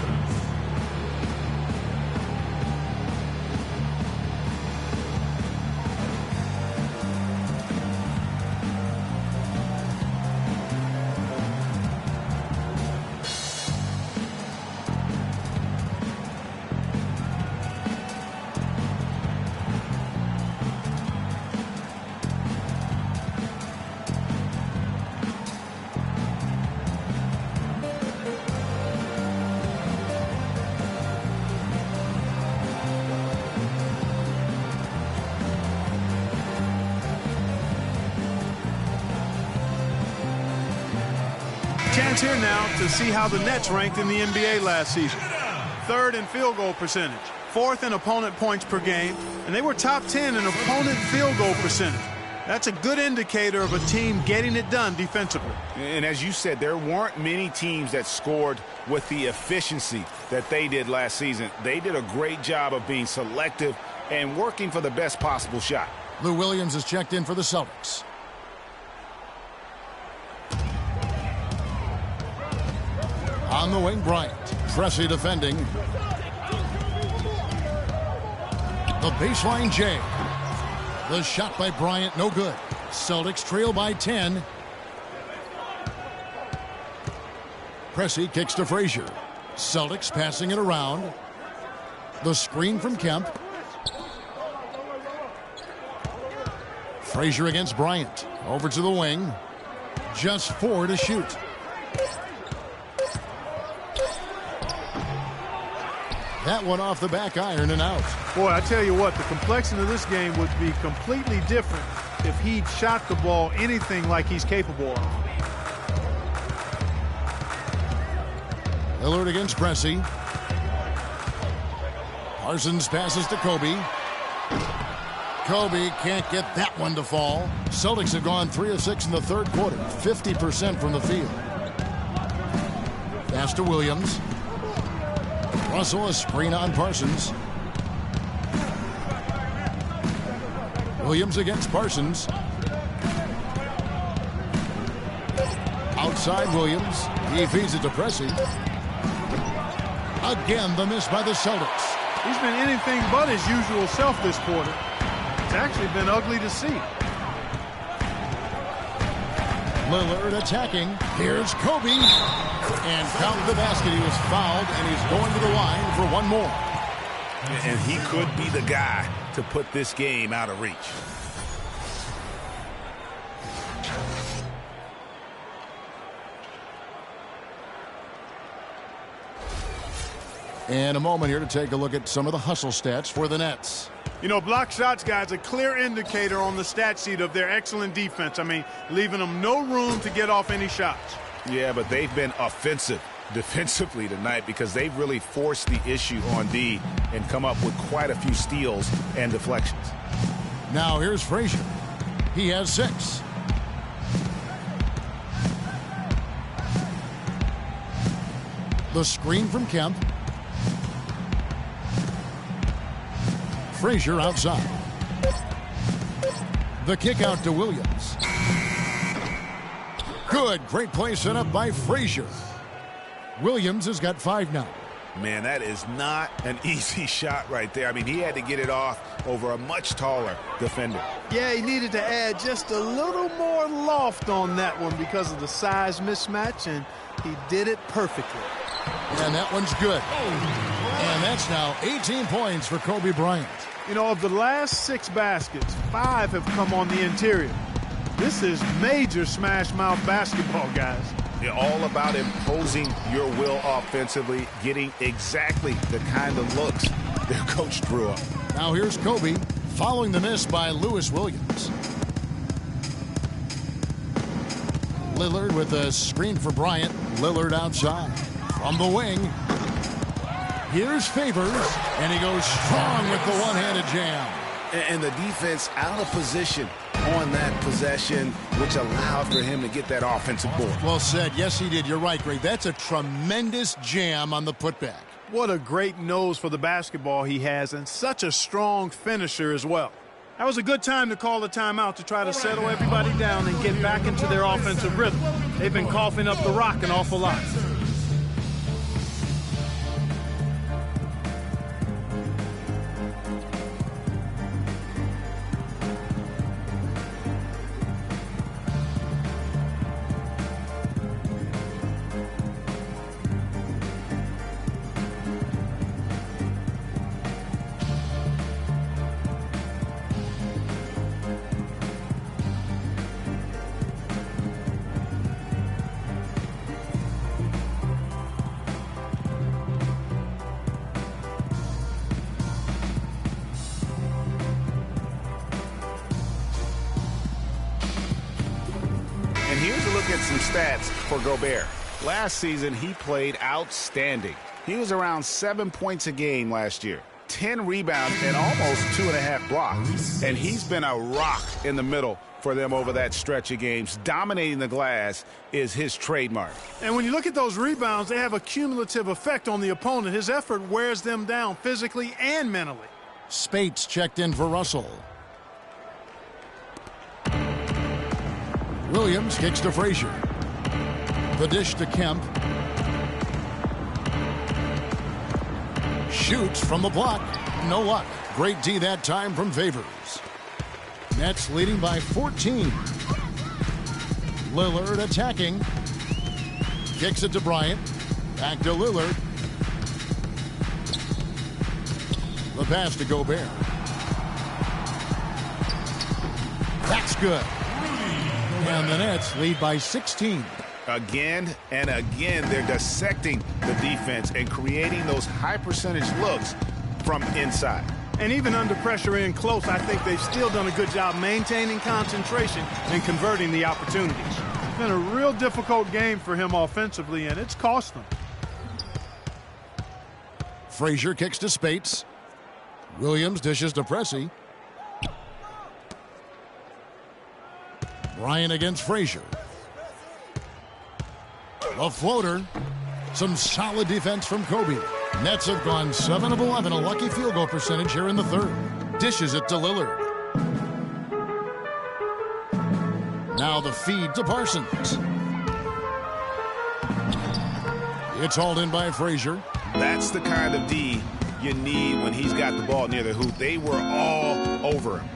chance here now to see how the Nets ranked in the NBA last season. 3rd in field goal percentage, 4th in opponent points per game, and they were top 10 in opponent field goal percentage. That's a good indicator of a team getting it done defensively. And as you said, there weren't many teams that scored with the efficiency that they did last season. They did a great job of being selective and working for the best possible shot. Lou Williams is checked in for the Celtics. On the wing, Bryant. Pressey defending. The baseline J. The shot by Bryant, no good. Celtics trail by 10. Pressey kicks to Frazier. Celtics passing it around. The screen from Kemp. Frazier against Bryant. Over to the wing. Just 4 to shoot. That one off the back iron and out. Boy, I tell you what, the complexion of this game would be completely different if he'd shot the ball anything like he's capable of. Lillard against Pressey. Parsons passes to Kobe. Kobe can't get that one to fall. Celtics have gone 3 of 6 in the 3rd quarter, 50% from the field. Pass to Williams. Russell, a screen on Parsons. Williams against Parsons. Outside Williams. He feeds it to Pressey. Again, the miss by the Celtics. He's been anything but his usual self this quarter. It's actually been ugly to see. Lillard attacking. Here's Kobe. And count the basket. He was fouled, and he's going to the line for one more. And he could be the guy to put this game out of reach. And a moment here to take a look at some of the hustle stats for the Nets. You know, block shots, guys, a clear indicator on the stat sheet of their excellent defense. I mean, leaving them no room to get off any shots. Yeah, but they've been offensive defensively tonight because they've really forced the issue on D and come up with quite a few steals and deflections. Now here's Frazier. He has 6. The screen from Kemp. Frazier outside. The kick out to Williams. Good. Great play set up by Frazier. Williams has got 5 now. Man, that is not an easy shot right there. I mean, he had to get it off over a much taller defender. Yeah, he needed to add just a little more loft on that one because of the size mismatch, and he did it perfectly. And that one's good. And that's now 18 points for Kobe Bryant. You know, of the last 6 baskets, 5 have come on the interior. This is major smash mouth basketball, guys. They're all about imposing your will offensively, getting exactly the kind of looks their coach drew up. Now here's Kobe following the miss by Lewis Williams. Lillard with a screen for Bryant. Lillard outside. From the wing. Here's Favors, and he goes strong with the one-handed jam. And the defense out of position on that possession, which allowed for him to get that offensive board. Well said. Yes, he did. You're right, Greg. That's a tremendous jam on the putback. What a great nose for the basketball he has, and such a strong finisher as well. That was a good time to call the timeout to try to settle everybody down and get back into their offensive rhythm. They've been coughing up the rock an awful lot. And here's a look at some stats for Gobert. Last season, he played outstanding. He was around 7 points a game last year, 10 rebounds, and almost 2.5 blocks. And he's been a rock in the middle for them over that stretch of games. Dominating the glass is his trademark. And when you look at those rebounds, they have a cumulative effect on the opponent. His effort wears them down physically and mentally. Spates checked in for Russell. Williams kicks to Frazier. The dish to Kemp. Shoots from the block. No luck. Great D that time from Favors. Nets leading by 14. Lillard attacking. Kicks it to Bryant. Back to Lillard. The pass to Gobert. That's good. And the Nets lead by 16. Again and again, they're dissecting the defense and creating those high percentage looks from inside. And even under pressure in close, I think they've still done a good job maintaining concentration and converting the opportunities. It's been a real difficult game for him offensively, and it's cost them. Frazier kicks to Spates. Williams dishes to Pressey. Bryant against Frazier. A floater. Some solid defense from Kobe. Nets have gone 7 of 11, a lucky field goal percentage here in the third. Dishes it to Lillard. Now the feed to Parsons. It's hauled in by Frazier. That's the kind of D you need when he's got the ball near the hoop. They were all over him.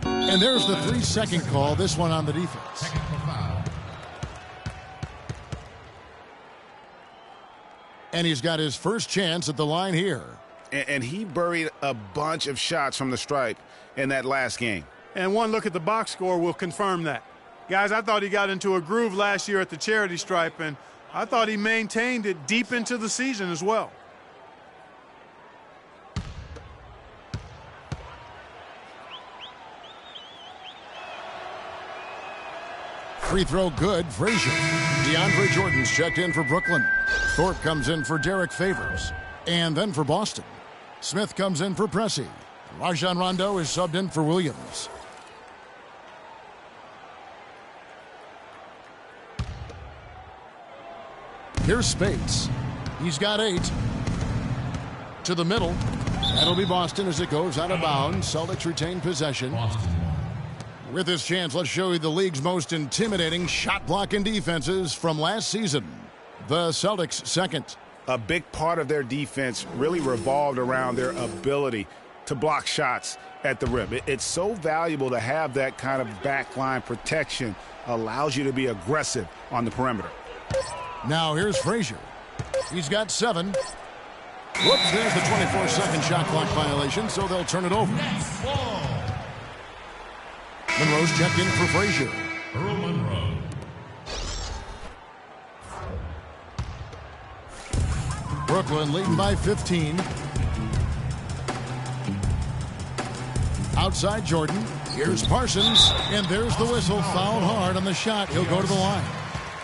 And there's the 3-second call, this one on the defense. And he's got his first chance at the line here. And he buried a bunch of shots from the stripe in that last game. And one look at the box score will confirm that. Guys, I thought he got into a groove last year at the charity stripe, and I thought he maintained it deep into the season as well. Free throw good, Frazier. DeAndre Jordan's checked in for Brooklyn. Thorpe comes in for Derek Favors. And then for Boston, Smith comes in for Pressey. Rajon Rondo is subbed in for Williams. Here's Spates. He's got 8. To the middle. That'll be Boston as it goes out of bounds. Celtics retain possession. With this chance, let's show you the league's most intimidating shot blocking defenses from last season. The Celtics second. A big part of their defense really revolved around their ability to block shots at the rim. It's so valuable to have that kind of backline protection. Allows you to be aggressive on the perimeter. Now here's Frazier. He's got 7. Whoops, there's the 24-second shot clock violation, so they'll turn it over. Monroe's checked in for Frazier. Earl Monroe. Brooklyn leading by 15. Outside Jordan. Here's Parsons. And there's the whistle. Fouled hard on the shot. He'll go to the line.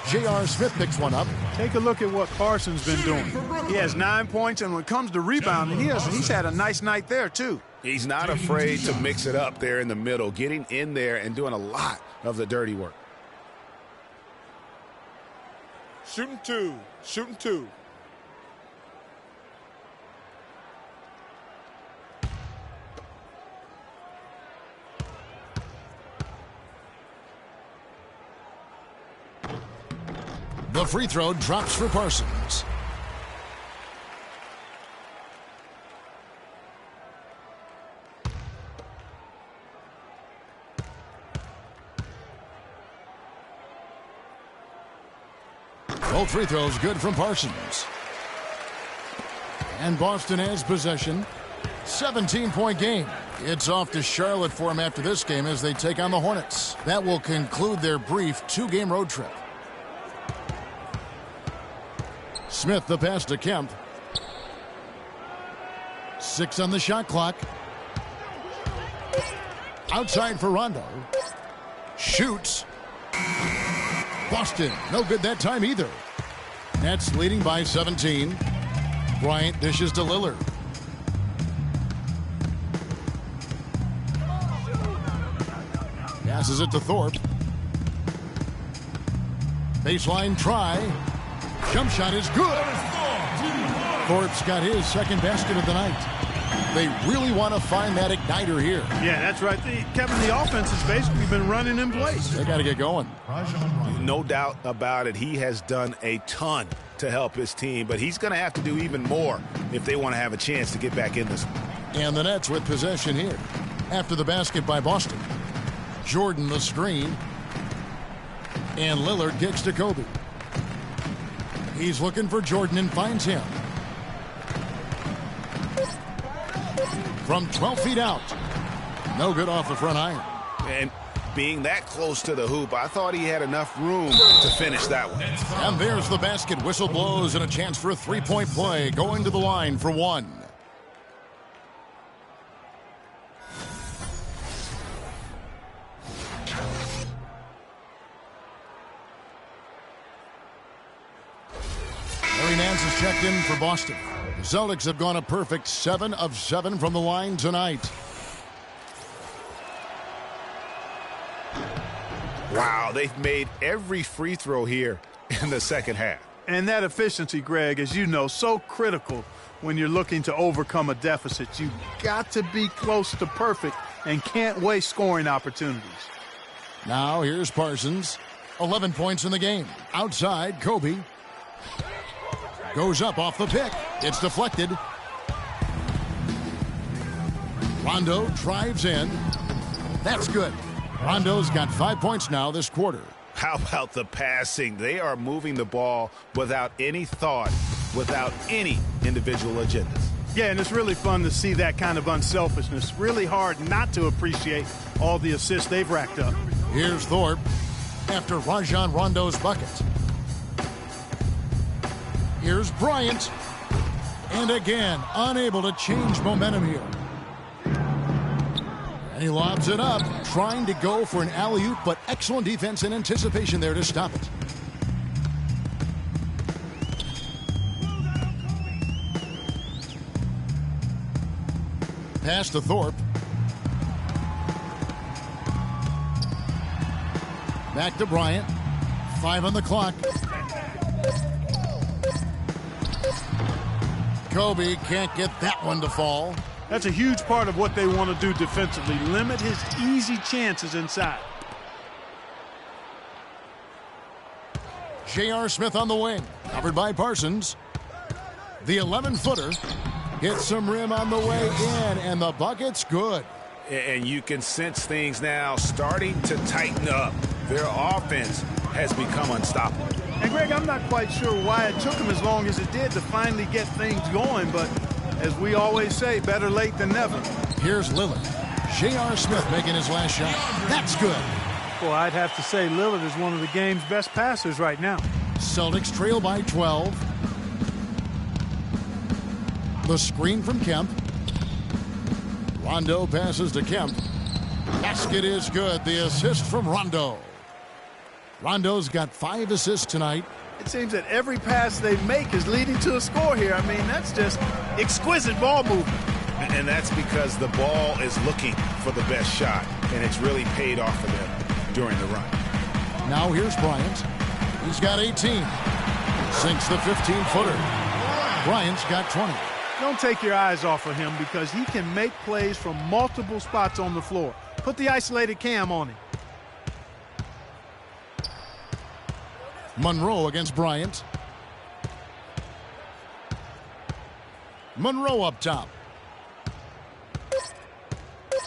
J.R. Smith picks one up. Take a look at what Parsons been doing. He has 9 points, and when it comes to rebounding, he's had a nice night there, too. He's not afraid to mix it up there in the middle, getting in there and doing a lot of the dirty work. Shooting 2. Shooting 2. The free throw drops for Parsons. Both free throws good from Parsons. And Boston has possession. 17-point game. It's off to Charlotte for them after this game as they take on the Hornets. That will conclude their brief 2-game road trip. Smith the pass to Kemp. 6 on the shot clock. Outside for Rondo. Shoots. Boston, no good that time either. Nets leading by 17. Bryant dishes to Lillard. Passes it to Thorpe. Baseline try. Jump shot is good. Thorpe's got his second basket of the night. They really want to find that igniter here. Yeah, that's right. Kevin, the offense has basically been running in place. They got to get going. No doubt about it. He has done a ton to help his team, but he's going to have to do even more if they want to have a chance to get back in this one. And the Nets with possession here. After the basket by Boston. Jordan the screen. And Lillard kicks to Kobe. He's looking for Jordan and finds him. From 12 feet out. No good off the front iron. And being that close to the hoop, I thought he had enough room to finish that one. And there's the basket. Whistle blows and a chance for a three-point play. Going to the line for one. Larry Nance is checked in for Boston. The Celtics have gone a perfect 7 of 7 from the line tonight. Wow, they've made every free throw here in the second half. And that efficiency, Greg, as you know, so critical when you're looking to overcome a deficit. You've got to be close to perfect and can't waste scoring opportunities. Now here's Parsons. 11 points in the game. Outside, Kobe. Goes up off the pick. It's deflected. Rondo drives in. That's good. Rondo's got 5 points now this quarter. How about the passing? They are moving the ball without any thought, without any individual agendas. Yeah, and it's really fun to see that kind of unselfishness. Really hard not to appreciate all the assists they've racked up. Here's Thorpe after Rajon Rondo's bucket. Here's Bryant. And again, unable to change momentum here. And he lobs it up, trying to go for an alley-oop, but excellent defense and anticipation there to stop it. Pass to Thorpe. Back to Bryant. 5 on the clock. Kobe can't get that one to fall. That's a huge part of what they want to do defensively. Limit his easy chances inside. J.R. Smith on the wing. Covered by Parsons. The 11-footer hits some rim on the way in, and the bucket's good. And you can sense things now starting to tighten up. Their offense has become unstoppable. And, Greg, I'm not quite sure why it took them as long as it did to finally get things going, but as we always say, better late than never. Here's Lillard. J.R. Smith making his last shot. That's good. Well, I'd have to say Lillard is one of the game's best passers right now. Celtics trail by 12. The screen from Kemp. Rondo passes to Kemp. Basket is good. The assist from Rondo. Rondo's got 5 assists tonight. It seems that every pass they make is leading to a score here. I mean, that's just exquisite ball movement. And that's because the ball is looking for the best shot, and it's really paid off for them during the run. Now here's Bryant. He's got 18. Sinks the 15-footer. Bryant's got 20. Don't take your eyes off of him because he can make plays from multiple spots on the floor. Put the isolated cam on him. Monroe against Bryant. Monroe up top.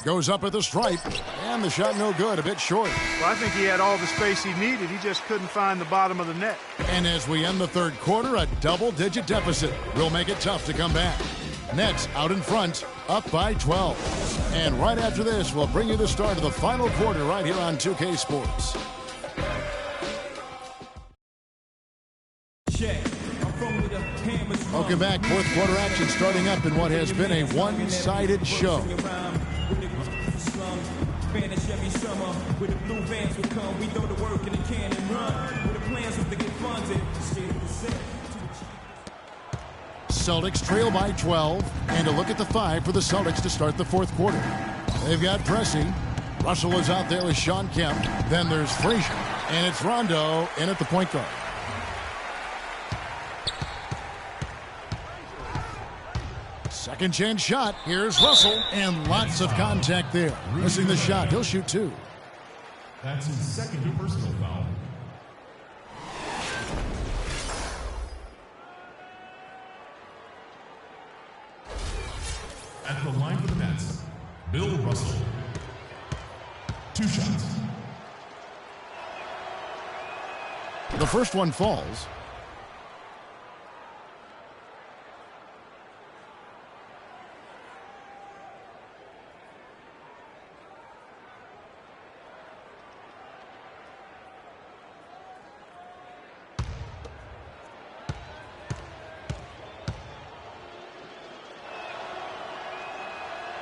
Goes up at the stripe, and the shot no good, a bit short. Well, I think he had all the space he needed. He just couldn't find the bottom of the net. And as we end the third quarter, a double-digit deficit will make it tough to come back. Nets out in front, up by 12. And right after this, we'll bring you the start of the final quarter right here on 2K Sports. Welcome back. Fourth quarter action starting up in what has been a one-sided show. Celtics trail by 12, and a look at the 5 for the Celtics to start the fourth quarter. They've got Pressey. Russell is out there with Shawn Kemp. Then there's Frazier, and it's Rondo in at the point guard. Second chance shot. Here's Russell, and lots of contact there. Missing the shot. He'll shoot 2. That's his second personal foul. At the line for the Nets, Bill Russell. 2 shots. The first one falls.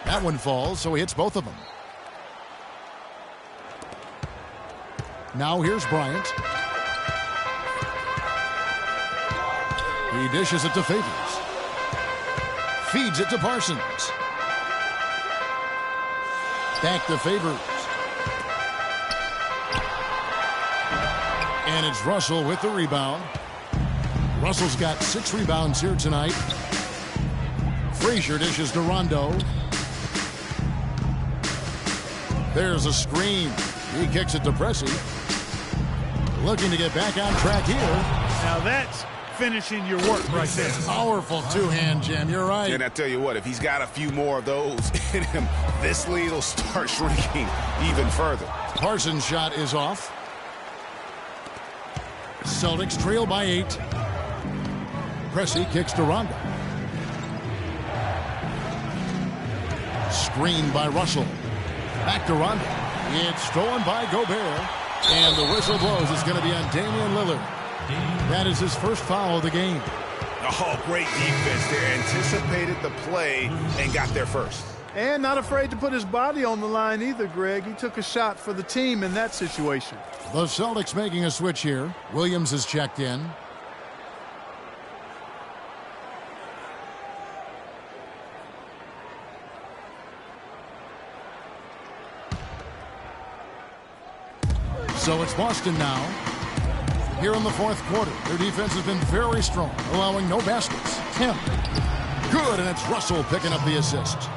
That one falls, so he hits both of them. Now here's Bryant. He dishes it to Favors. Feeds it to Parsons. Back to Favors. And it's Russell with the rebound. Russell's got 6 rebounds here tonight. Frazier dishes to Rondo. There's a screen. He kicks it to Pressey. Looking to get back on track here. Now that's finishing your work right there. Powerful two-hand jam. You're right. And I tell you what, if he's got a few more of those in him, this lead will start shrinking even further. Parsons' shot is off. Celtics trail by 8. Pressey kicks to Rondo. Screened by Russell. Back to Rondo. It's stolen by Gobert. And the whistle blows. It's going to be on Damian Lillard. That is his first foul of the game. Oh, great defense there. Anticipated the play and got there first. And not afraid to put his body on the line either, Greg. He took a shot for the team in that situation. The Celtics making a switch here. Williams is checked in. So it's Boston now. Here in the fourth quarter, their defense has been very strong, allowing no baskets. Kemp. Good, and it's Russell picking up the assist.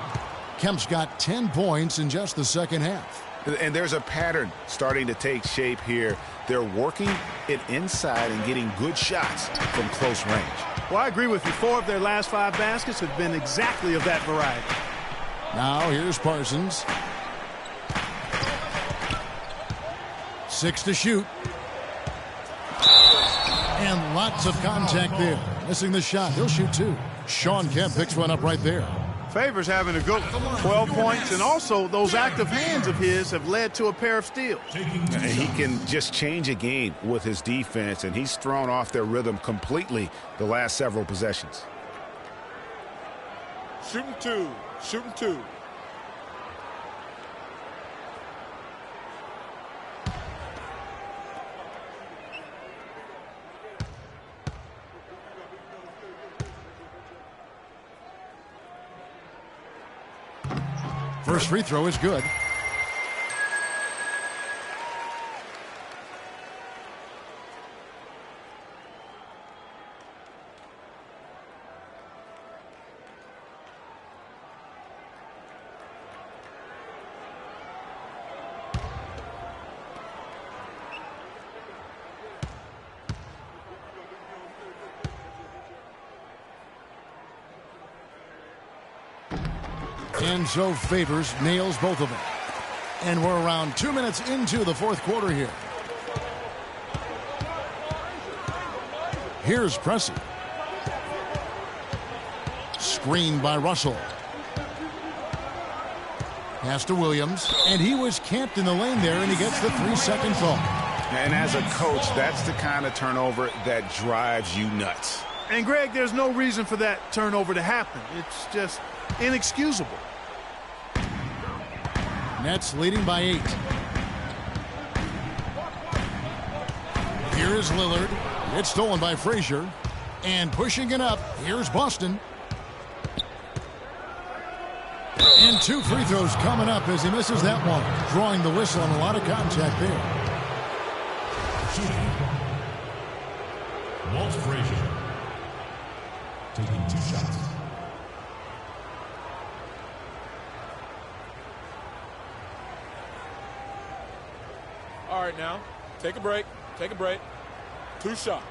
Kemp's got 10 points in just the second half. And there's a pattern starting to take shape here. They're working it inside and getting good shots from close range. Well, I agree with you. 4 of their last 5 baskets have been exactly of that variety. Now here's Parsons. 6 to shoot. And lots of contact there. Missing the shot. He'll shoot 2. Shawn Kemp picks one up right there. Favors having a good 12 points, and also those active hands of his have led to a pair of steals. He can just change a game with his defense, and he's thrown off their rhythm completely the last several possessions. Shooting 2. Shooting 2. First free throw is good. And so Favors nails both of them. And we're around 2 minutes into the fourth quarter here. Here's Pressey. Screened by Russell. Pass to Williams. And he was camped in the lane there, and he gets the 3-second call. And as a coach, that's the kind of turnover that drives you nuts. And, Greg, there's no reason for that turnover to happen. It's just inexcusable. Nets leading by 8. Here is Lillard. It's stolen by Frazier. And pushing it up, here's Boston. And 2 free throws coming up as he misses that one. Drawing the whistle on a lot of contact there. Shooting. Walt Frazier. Taking 2 shots. All right, now, take a break. Take a break. 2 shots.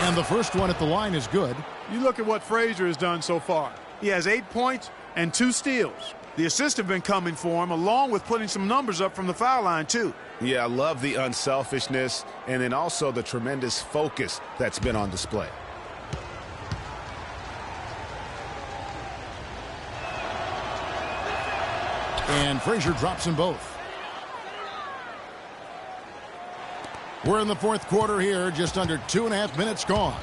And the first one at the line is good. You look at what Frazier has done so far. He has 8 points and 2 steals. The assists have been coming for him, along with putting some numbers up from the foul line, too. Yeah, I love the unselfishness and then also the tremendous focus that's been on display. And Frazier drops them both. We're in the fourth quarter here, just under 2.5 minutes gone.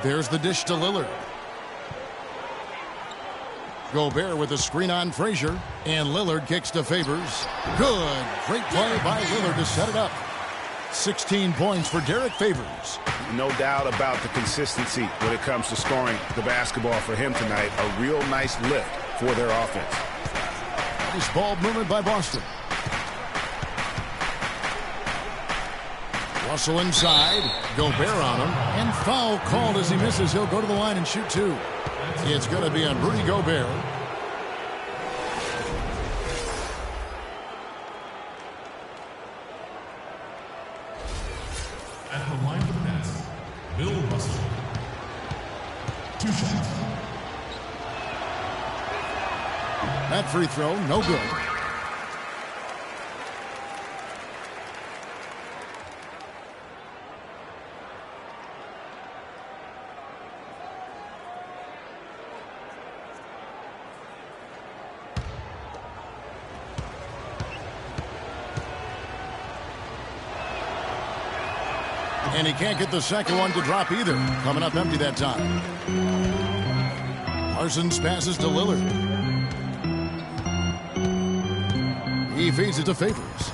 There's the dish to Lillard. Gobert with a screen on Frazier, and Lillard kicks to Favors. Good. Great play by Lillard to set it up. 16 points for Derek Favors. No doubt about the consistency when it comes to scoring the basketball for him tonight. A real nice lift for their offense. Nice ball movement by Boston. Russell inside. Gobert on him. And foul called as he misses. He'll go to the line and shoot 2. It's going to be on Rudy Gobert. At the line for the Nets, Bill Russell. 2 shots. That free throw, no good. And he can't get the second one to drop either. Coming up empty that time. Parsons passes to Lillard. He feeds it to Favors.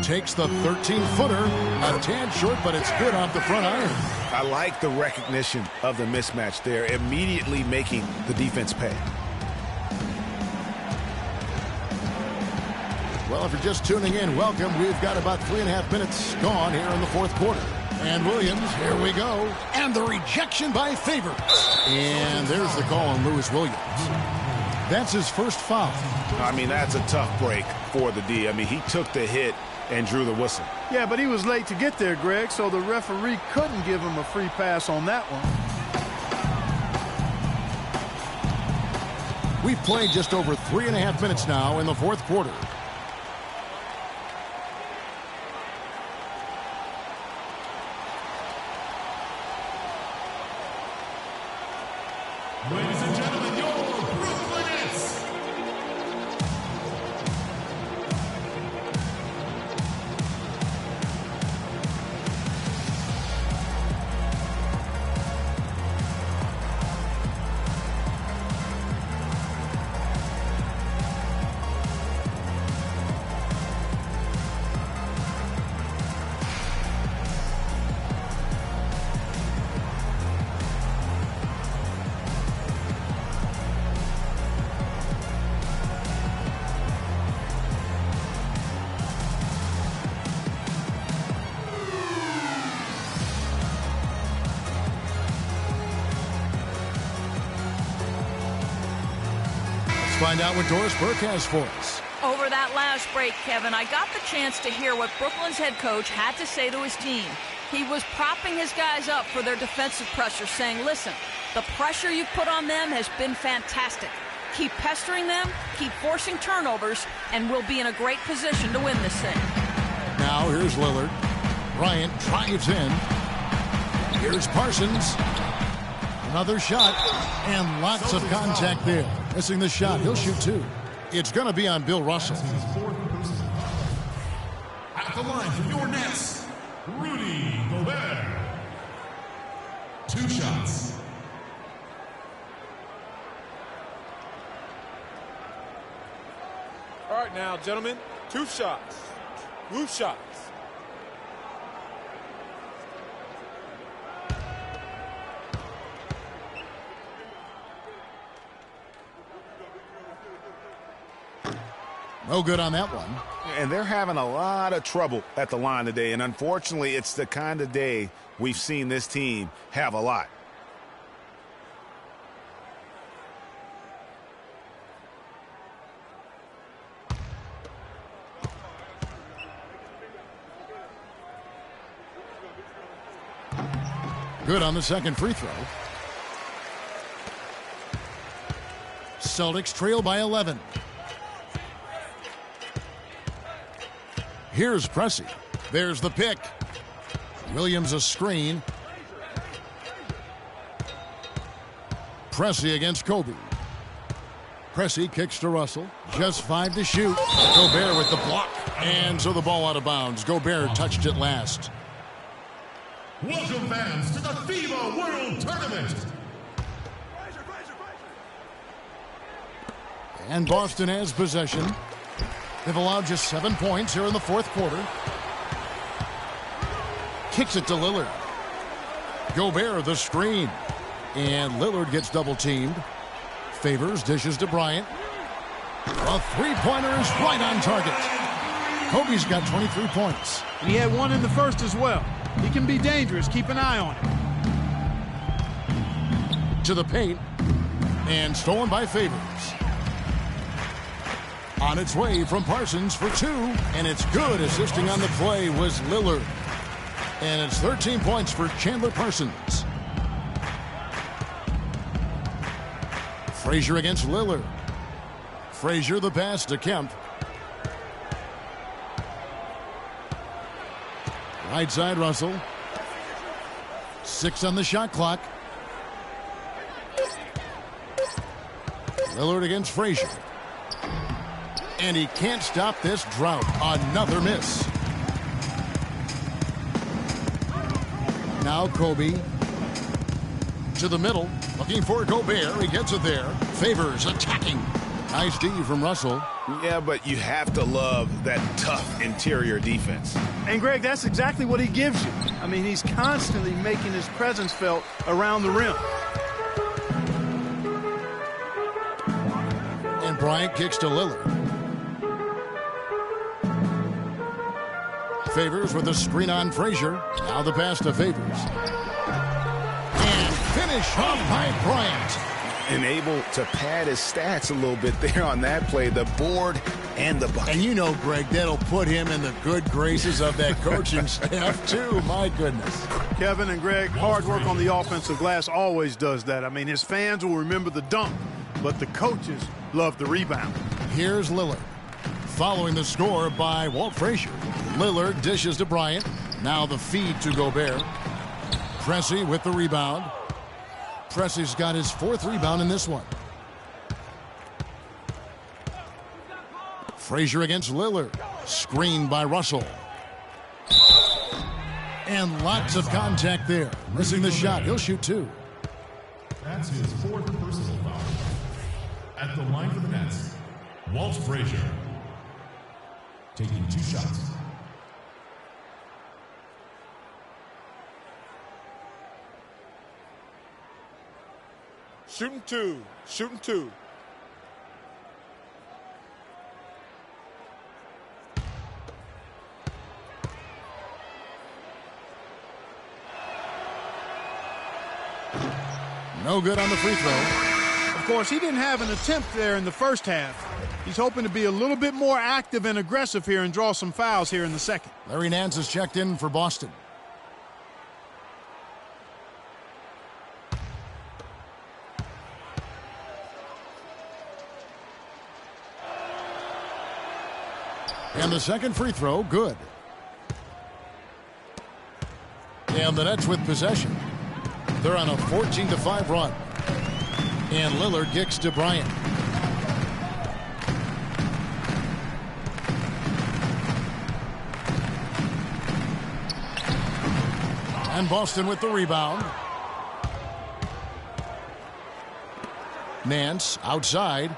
Takes the 13-footer. A tad short, but it's good off the front iron. I like the recognition of the mismatch there, immediately making the defense pay. Well, if you're just tuning in, welcome. We've got about 3.5 minutes gone here in the fourth quarter. And Williams, here we go. And the rejection by Favors. And there's the call on Lewis Williams. That's his first foul. I mean, that's a tough break for the D. I mean, he took the hit and drew the whistle. Yeah, but he was late to get there, Greg, so the referee couldn't give him a free pass on that one. We've played just over 3.5 minutes now in the fourth quarter. Ladies and gentlemen, your Brooklyn Nets. Find out what Doris Burke has for us. Over that last break, Kevin, I got the chance to hear what Brooklyn's head coach had to say to his team. He was propping his guys up for their defensive pressure, saying, listen, the pressure you put on them has been fantastic. Keep pestering them, keep forcing turnovers, and we'll be in a great position to win this thing. Now here's Lillard. Bryant drives in. Here's Parsons. Another shot, and lots of contact there. Missing the shot. He'll shoot 2. It's going to be on Bill Russell. At the line for your Nets, Rudy Gobert. 2 shots. right, now, gentlemen. 2 shots. 2 shots. No good on that one. And they're having a lot of trouble at the line today. And unfortunately, it's the kind of day we've seen this team have a lot. Good on the second free throw. Celtics trail by 11. Here's Pressey. There's the pick. Williams a screen. Pressey against Kobe. Pressey kicks to Russell. Just 5 to shoot. Gobert with the block. And so the ball out of bounds. Gobert touched it last. Welcome, fans, to the FIBA World Tournament. And Boston has possession. They've allowed just 7 points here in the fourth quarter. Kicks it to Lillard. Gobert the screen. And Lillard gets double teamed. Favors dishes to Bryant. A three-pointer is right on target. Kobe's got 23 points. And he had 1 in the first as well. He can be dangerous. Keep an eye on him. To the paint. And stolen by Favors. On its way from Parsons for 2. And it's good. Assisting on the play was Lillard. And it's 13 points for Chandler Parsons. Frazier against Lillard. Frazier the pass to Kemp. Right side Russell. 6 on the shot clock. Lillard against Frazier. And he can't stop this drought. Another miss. Now Kobe. To the middle. Looking for Gobert. He gets it there. Favors attacking. Nice D from Russell. Yeah, but you have to love that tough interior defense. And, Greg, that's exactly what he gives you. I mean, he's constantly making his presence felt around the rim. And Bryant kicks to Lillard. Favors with a screen on Frazier. Now the pass to Favors. And finish off by Bryant. And able to pad his stats a little bit there on that play. The board and the bucket. And you know, Greg, that'll put him in the good graces of that coaching staff, too. My goodness. Kevin and Greg, hard work on the offensive glass always does that. I mean, his fans will remember the dunk, but the coaches love the rebound. Here's Lillard. Following the score by Walt Frazier. Lillard dishes to Bryant. Now the feed to Gobert. Pressey with the rebound. Pressey's got his 4th rebound in this one. Frazier against Lillard. Screened by Russell. And lots of contact there. Missing the shot. He'll shoot 2. That's his 4th personal foul. At the line for the Nets, Walt Frazier. Taking 2 shots. Shooting 2. Shooting 2. No good on the free throw. Of course, he didn't have an attempt there in the first half. He's hoping to be a little bit more active and aggressive here and draw some fouls here in the second. Larry Nance has checked in for Boston. And the second free throw, good. And the Nets with possession. They're on a 14-5 run. And Lillard kicks to Bryant. And Boston with the rebound. Nance outside.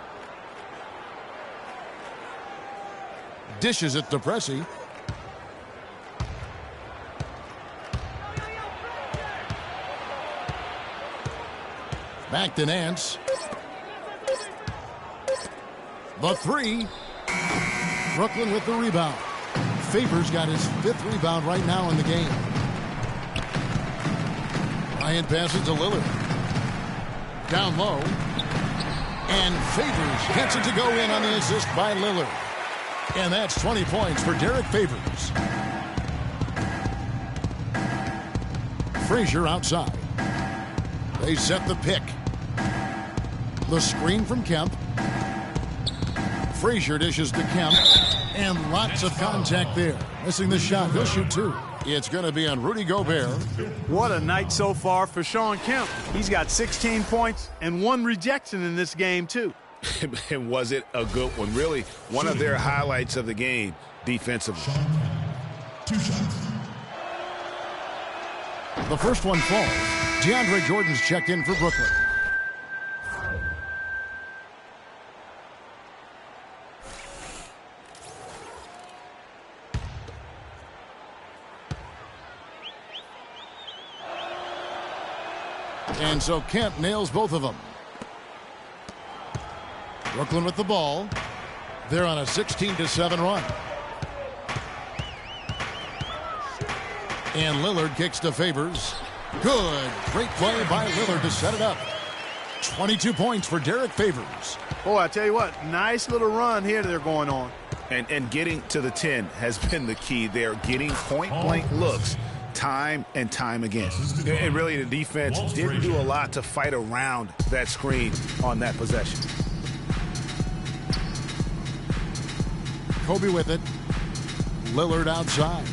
Dishes it to Pressey. Back to Nance. The three. Brooklyn with the rebound. Favors got his 5th rebound right now in the game. Bryant passes to Lillard. Down low. And Favors gets it to go in on the assist by Lillard. And that's 20 points for Derek Favors. Frazier outside. They set the pick. The screen from Kemp. Frazier dishes to Kemp. And lots of contact there. Missing the shot. He'll shoot 2. It's going to be on Rudy Gobert. What a night so far for Shawn Kemp. He's got 16 points and 1 rejection in this game, too. And was it a good one? Really, one of their highlights of the game defensively. 2 shots. The first one falls. DeAndre Jordan's checked in for Brooklyn. And so Kemp nails both of them. Brooklyn with the ball. They're on a 16-7 run. And Lillard kicks to Favors. Good. Great play by Lillard to set it up. 22 points for Derek Favors. Boy, I tell you what, nice little run here they're going on. And getting to the 10 has been the key. They're getting point-blank looks time and time again. And really, the defense didn't do a lot to fight around that screen on that possession. Kobe with it. Lillard outside.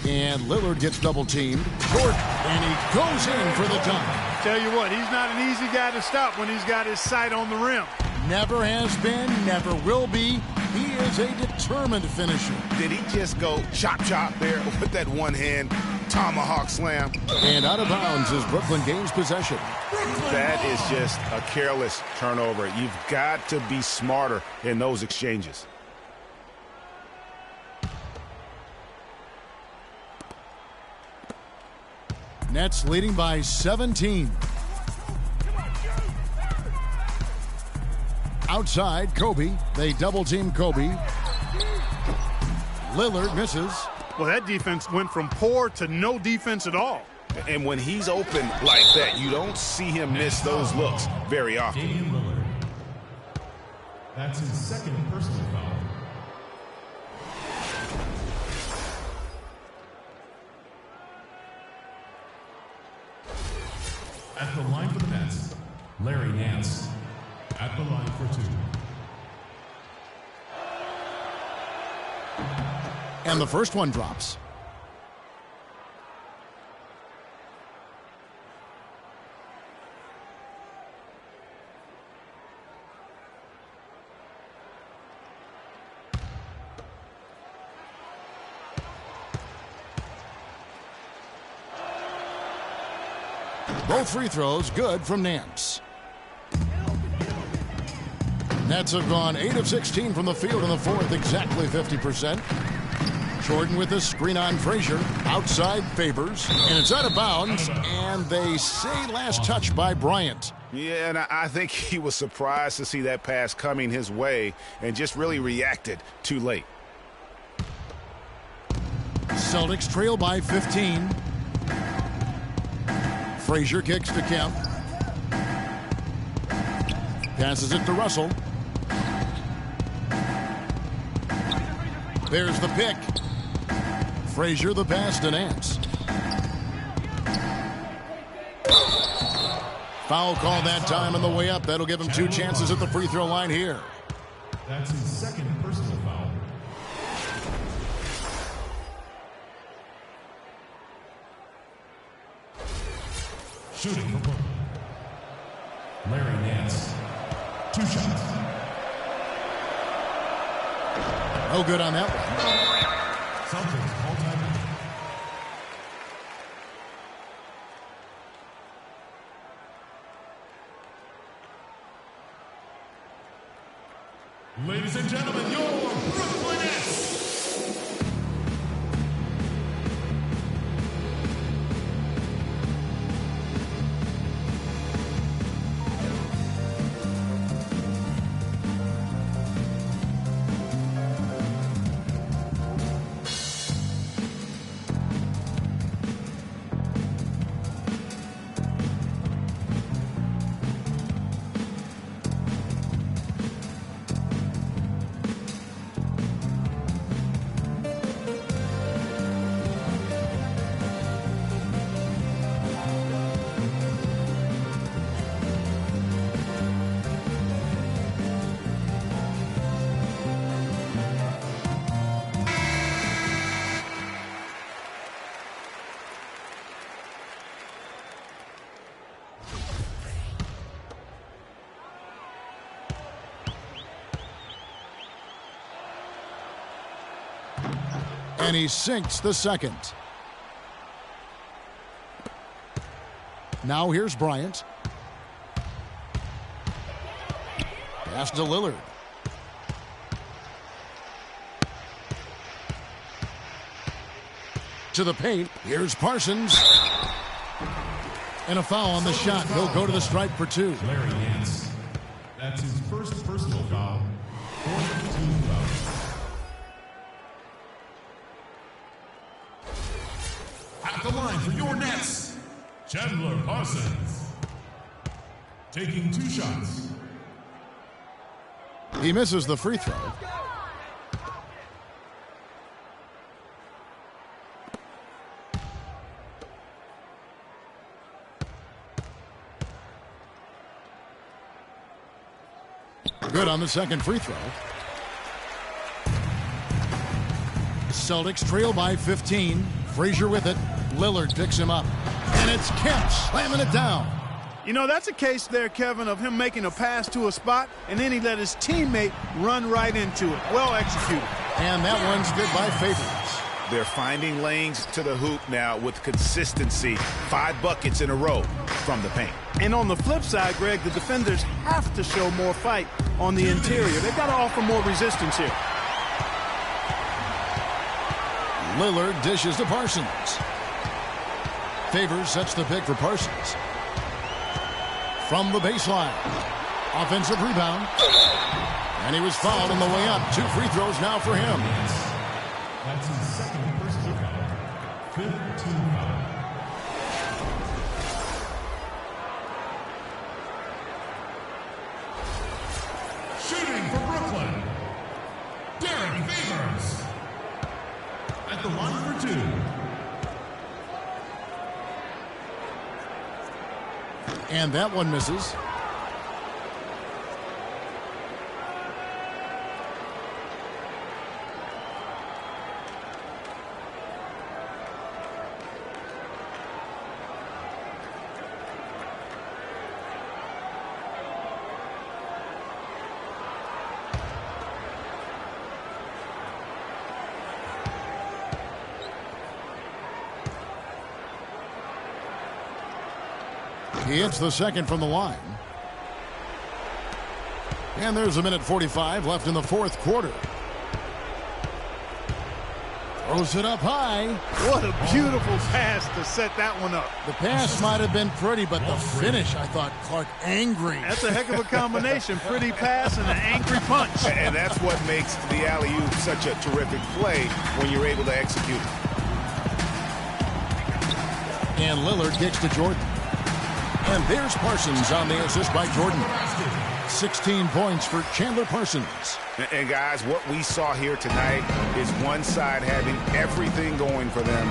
And Lillard gets double-teamed. Short, and he goes in for the dunk. Tell you what, he's not an easy guy to stop when he's got his sight on the rim. Never has been, never will be. He is a determined finisher. Did he just go chop there with that one-hand tomahawk slam? And out of bounds as Brooklyn gains possession. That is just a careless turnover. You've got to be smarter in those exchanges. Nets leading by 17. Outside, Kobe. They double-team Kobe. Lillard misses. Well, that defense went from poor to no defense at all. And when he's open like that, you don't see him miss those looks very often. Damian Lillard. That's his 2nd personal foul. At the line for the Nets, Larry Nance. At the line for 2. And the first one drops. Both free throws good from Nance. Nets have gone 8 of 16 from the field in the 4th, exactly 50%. Jordan with the screen on Frazier. Outside Favors. And it's out of bounds. And they say last touch by Bryant. Yeah, and I think he was surprised to see that pass coming his way and just really reacted too late. Celtics trail by 15. Frazier kicks to Kemp. Passes it to Russell. There's the pick. Frazier the pass to Nance. Foul call that time on the way up. That'll give him 2 chances at the free throw line here. That's his 2nd personal foul. Shooting for Brooklyn. Larry Nance. 2 shots. No good on that one. Celtics call timeout. Ladies and gentlemen, your Brooklyn Nets. And he sinks the second. Now here's Bryant. Pass to Lillard. To the paint. Here's Parsons. And a foul on the shot. He'll go to the stripe for 2. Larry Nance. That's his first personal foul. 4th team foul. At the line for your Nets, Chandler Parsons. Taking 2 shots. He misses the free throw. Good on the second free throw. Celtics trail by 15. Frazier with it. Lillard picks him up. And it's Kemp slamming it down. You know, that's a case there, Kevin, of him making a pass to a spot, and then he let his teammate run right into it. Well executed. And that one's good by Favors. They're finding lanes to the hoop now with consistency. 5 buckets in a row from the paint. And on the flip side, Greg, the defenders have to show more fight on the interior. They've got to offer more resistance here. Lillard dishes to Parsons. Favors sets the pick for Parsons. From the baseline. Offensive rebound. And he was fouled on the way up. 2 free throws now for him. That's his second personal foul. 5th team foul. Shooting for Brooklyn, Derek Favors. At the line for 2. And that one misses. He hits the second from the line. And there's 1:45 left in the 4th quarter. Throws it up high. What a beautiful pass to set that one up. The pass might have been pretty, but the finish, I thought, Clark, angry. That's a heck of a combination. Pretty pass and an angry punch. And that's what makes the alley-oop such a terrific play when you're able to execute it. And Lillard kicks to Jordan. And there's Parsons on the assist by Jordan. 16 points for Chandler Parsons. And guys, what we saw here tonight is one side having everything going for them.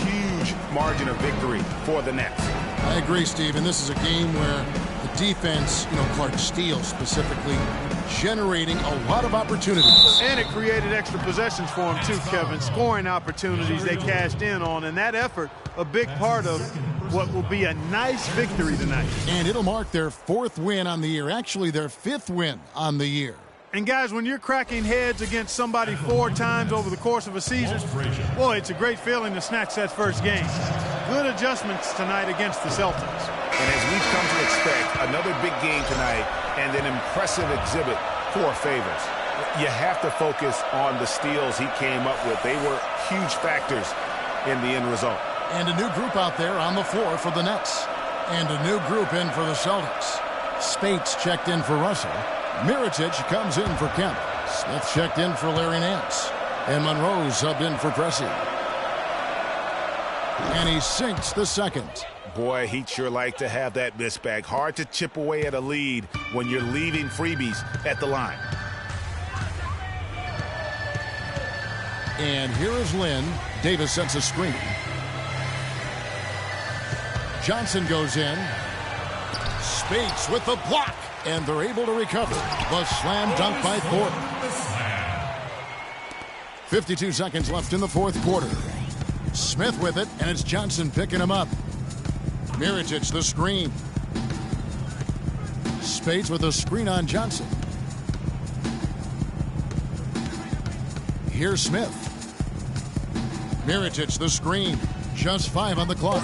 Huge margin of victory for the Nets. I agree, Steve. And this is a game where the defense, Clark Steele specifically, generating a lot of opportunities. And it created extra possessions for them too, Kevin. Scoring opportunities they cashed in on. And that effort, a big part of what will be a nice victory tonight. And it'll mark their 4th win on the year. Actually, their 5th win on the year. And guys, when you're cracking heads against somebody 4 times over the course of a season, boy, it's a great feeling to snatch that first game. Good adjustments tonight against the Celtics. And as we've come to expect, another big game tonight and an impressive exhibit for Favors. You have to focus on the steals he came up with. They were huge factors in the end result. And a new group out there on the floor for the Nets. And a new group in for the Celtics. Spates checked in for Russell. Mirotic comes in for Kemp. Smith checked in for Larry Nance. And Monroe subbed in for Pressey. And he sinks the second. Boy, he'd sure like to have that miss back. Hard to chip away at a lead when you're leaving freebies at the line. And here is Lynn. Davis sets a screen. Johnson goes in. Spates with the block. And they're able to recover. The slam dunk by Ford. 52 seconds left in the fourth quarter. Smith with it, and it's Johnson picking him up. Mirotic the screen. Spates with a screen on Johnson. Here's Smith. Mirotic the screen. Just 5 on the clock.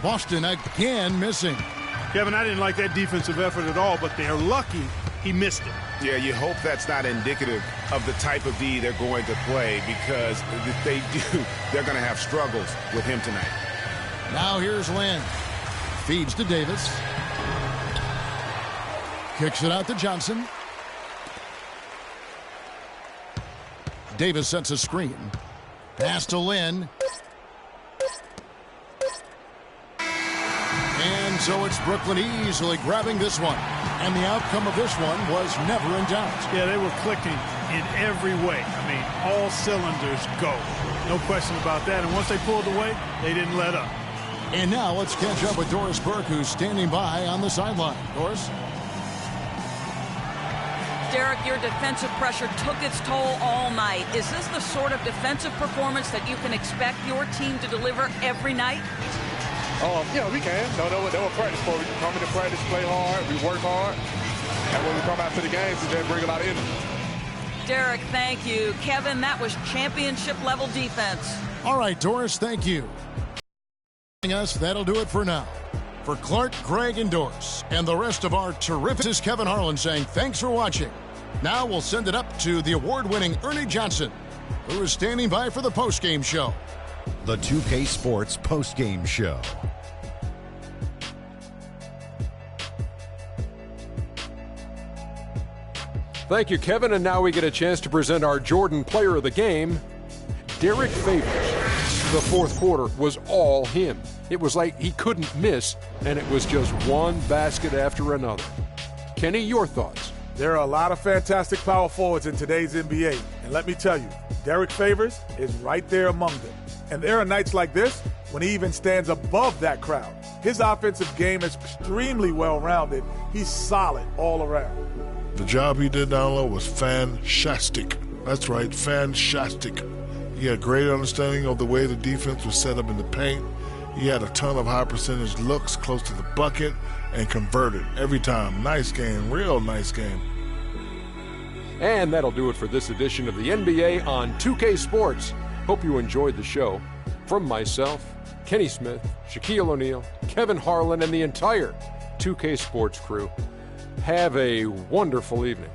Boston again missing. Kevin, I didn't like that defensive effort at all, but they're lucky he missed it. Yeah, you hope that's not indicative of the type of D they're going to play, because if they do, they're going to have struggles with him tonight. Now here's Lynn. Feeds to Davis. Kicks it out to Johnson. Davis sets a screen. Pass to Lynn. And so it's Brooklyn easily grabbing this one. And the outcome of this one was never in doubt. Yeah, they were clicking in every way. I mean, all cylinders go. No question about that. And once they pulled away, they didn't let up. And now let's catch up with Doris Burke, who's standing by on the sideline. Doris? Derek, your defensive pressure took its toll all night. Is this the sort of defensive performance that you can expect your team to deliver every night? Yeah, we can. No, they were practice for. We come into practice, play hard, we work hard, and when we come out to the games, we just bring a lot of energy. Derek, thank you. Kevin, that was championship-level defense. All right, Doris, thank you. That'll do it for now. For Clark, Greg, and Doris, and the rest of our terrific, this is Kevin Harlan saying thanks for watching. Now we'll send it up to the award-winning Ernie Johnson, who is standing by for the postgame show. The 2K Sports postgame show. Thank you, Kevin. And now we get a chance to present our Jordan Player of the Game, Derek Favors. The fourth quarter was all him. It was like he couldn't miss, and it was just one basket after another. Kenny, your thoughts? There are a lot of fantastic power forwards in today's NBA. And let me tell you, Derek Favors is right there among them. And there are nights like this when he even stands above that crowd. His offensive game is extremely well-rounded. He's solid all around. The job he did down low was fantastic. That's right, fantastic. He had great understanding of the way the defense was set up in the paint. He had a ton of high percentage looks close to the bucket and converted every time. Nice game, real nice game. And that'll do it for this edition of the NBA on 2K Sports. Hope you enjoyed the show. From myself, Kenny Smith, Shaquille O'Neal, Kevin Harlan, and the entire 2K Sports crew, have a wonderful evening.